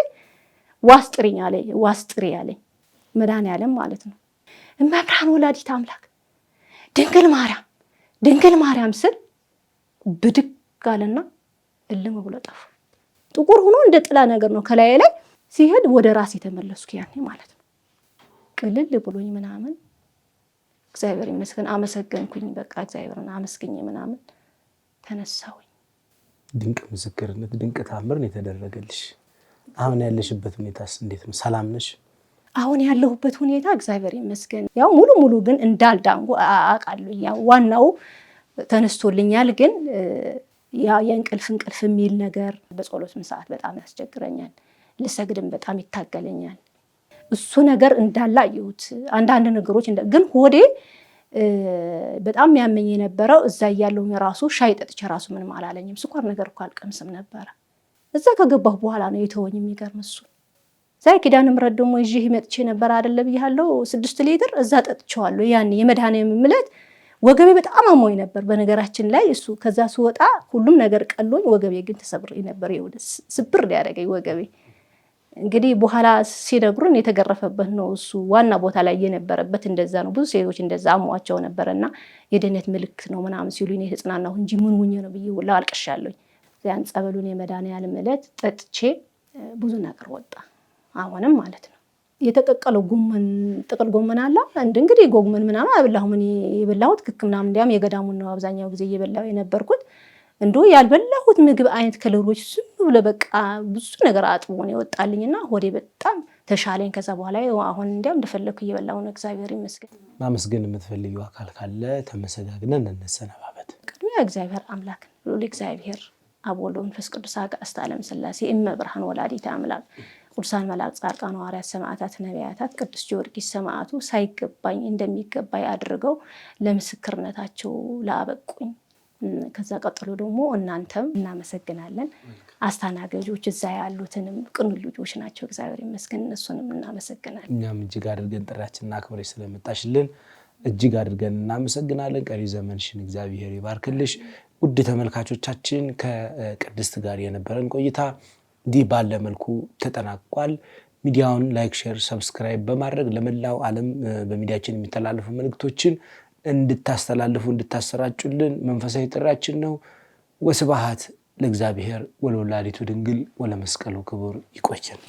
ዋስጥሪ ያለኝ መድኃኔዓለም ማለት ነው። እመብርሃን ወላዲተ አምላክ ድንግል ማርያም ስል ብድግ አለና እልም ብሎ ጠፋ። ጥቁር ሆኖ እንደ ጥላ ነገር ነው ከላይ ላይ ሲሄድ ወደ ራስ የተመለስኩ ያኔ ማለት ነው። ቅልል ብሎኝ ምናምን እግዚአብሔር ይመስገን አመሰገንኩኝ። በቃ እግዚአብሔርን አመስግኜ ምናምን ተነሳሁኝ። ድንቅ ምስክርነት ድንቅ ታምር ነው የተደረገልሽ። አሁን ያለሽበት ሁኔታስ እንዴት ነው? ሰላም ነሽ? አሁን ያለሁበት ሁኔታ እግዚአብሔር ይመስገን ያው ሙሉ ግን እንዳልዳንኩ አውቃለሁ። ያው ዋናው ተነስቶልኛል ግን ያ የእንቅልፍ የሚል ነገር በጸሎት ሰዓት በጣም ያስቸግረኛል። ልሰግድም በጣም ይታገለኛል። እሱ ነገር እንዳላየሁት አንዳንድ ነገሮች ግን ሆዴ በጣም ያመኝ የነበረው እዛ እያለሁ ራሱ ሻይ ጠጥቼ ራሱ ምንም አላለኝም። ስኳር ነገር እኮ አልቀምስም ነበረ። እዛ ከገባሁ በኋላ ነው የተወኝ። የሚገርም እሱ ዛይ ኪዳነ ምሕረት ደግሞ ይዤ መጥቼ ነበር አይደለ ብያለሁ 6 ሊትር እዛ ጠጥቼዋለሁ። ያኔ የመድኃኔዓለም ዕለት ወገቤ በጣም አሞኝ ነበር በነገራችን ላይ እሱ ከዛ ስወጣ ሁሉም ነገር ቀሎኝ፣ ወገቤ ግን ተሰብሬ ነበር። ስብር ያደረገኝ ወገቤ እንግዲህ በኋላ ሲነግሩን የተገረፈበት ነው እሱ ዋና ቦታ ላይ የነበረበት እንደዛ ነው። ብዙ ሴቶች እንደዛ አሟቸው ነበርና የድነት ምልክት ነው ምናምን ሲሉኝ የተጽናናሁ እንጂ ምን ሆኜ ነው ብዬ ሁላ አልቅሻለሁ። ያን ጸበሉን የመድኃኔዓለም ዕለት ጠጥቼ ብዙ ነገር ወጣ። አሁንም ማለት ነው የተቀቀለው ጎመን ጥቅል ጎመን አለ እንግዲህ ጎመን ምናምን አብላሁ። ምን የበላሁት ክክ ምናምን እንዲያም የገዳሙን ነው አብዛኛው ጊዜ እየበላሁ የነበርኩት። ያልበላሁት ምግብ አይነት ከለሮች ዝም ብሎ በቃ ብዙ ነገር አጥቦ ነው የወጣልኝና ሆዴ በጣም ተሻለኝ። ከዛ በኋላ አሁን እንዲያም እንደፈለኩ እየበላሁ ነው። እግዚአብሔር ይመስገን። ማመስገን የምትፈልጊው አካል ካለ ተመሰጋግነን እንሰነባበት። ቅድሚያ እግዚአብሔር አምላክ ሉል እግዚአብሔር አብ ወልድ ወመንፈስ ቅዱስ አጋዕዝተ ዓለም ሥላሴ እመብርሃን ወላዲተ አምላክ ቅዱሳን መላእክት፣ ጻድቃን፣ ሐዋርያት፣ ሰማዕታት፣ ነቢያታት፣ ቅዱስ ጊዮርጊስ ሰማዕቱ ሳይገባኝ እንደሚገባኝ አድርገው ለምስክርነታቸው ላበቁኝ። ከዛ ቀጥሎ ደግሞ እናንተም እናመሰግናለን። አስተናጋጆች እዛ ያሉትንም ቅን ልጆች ናቸው። እግዚአብሔር ይመስገን። እነሱንም እናመሰግናለን። እኛም እጅግ አድርገን ጥሪያችንን አክብረሽ ስለመጣሽልን እጅግ አድርገን እናመሰግናለን። ቀሪ ዘመንሽን እግዚአብሔር ይባርክልሽ። ውድ ተመልካቾቻችን ከቅድስት ጋር የነበረን ቆይታ እንዲህ ባለ መልኩ ተጠናቋል። ሚዲያውን ላይክ፣ ሼር፣ ሰብስክራይብ በማድረግ ለመላው ዓለም በሚዲያችን የሚተላለፉ መልእክቶችን እንድታስተላልፉ እንድታሰራጩልን መንፈሳዊ ጥሪያችን ነው። ወስብሐት ለእግዚአብሔር ወለወላዲቱ ድንግል ወለመስቀሉ ክቡር። ይቆየን።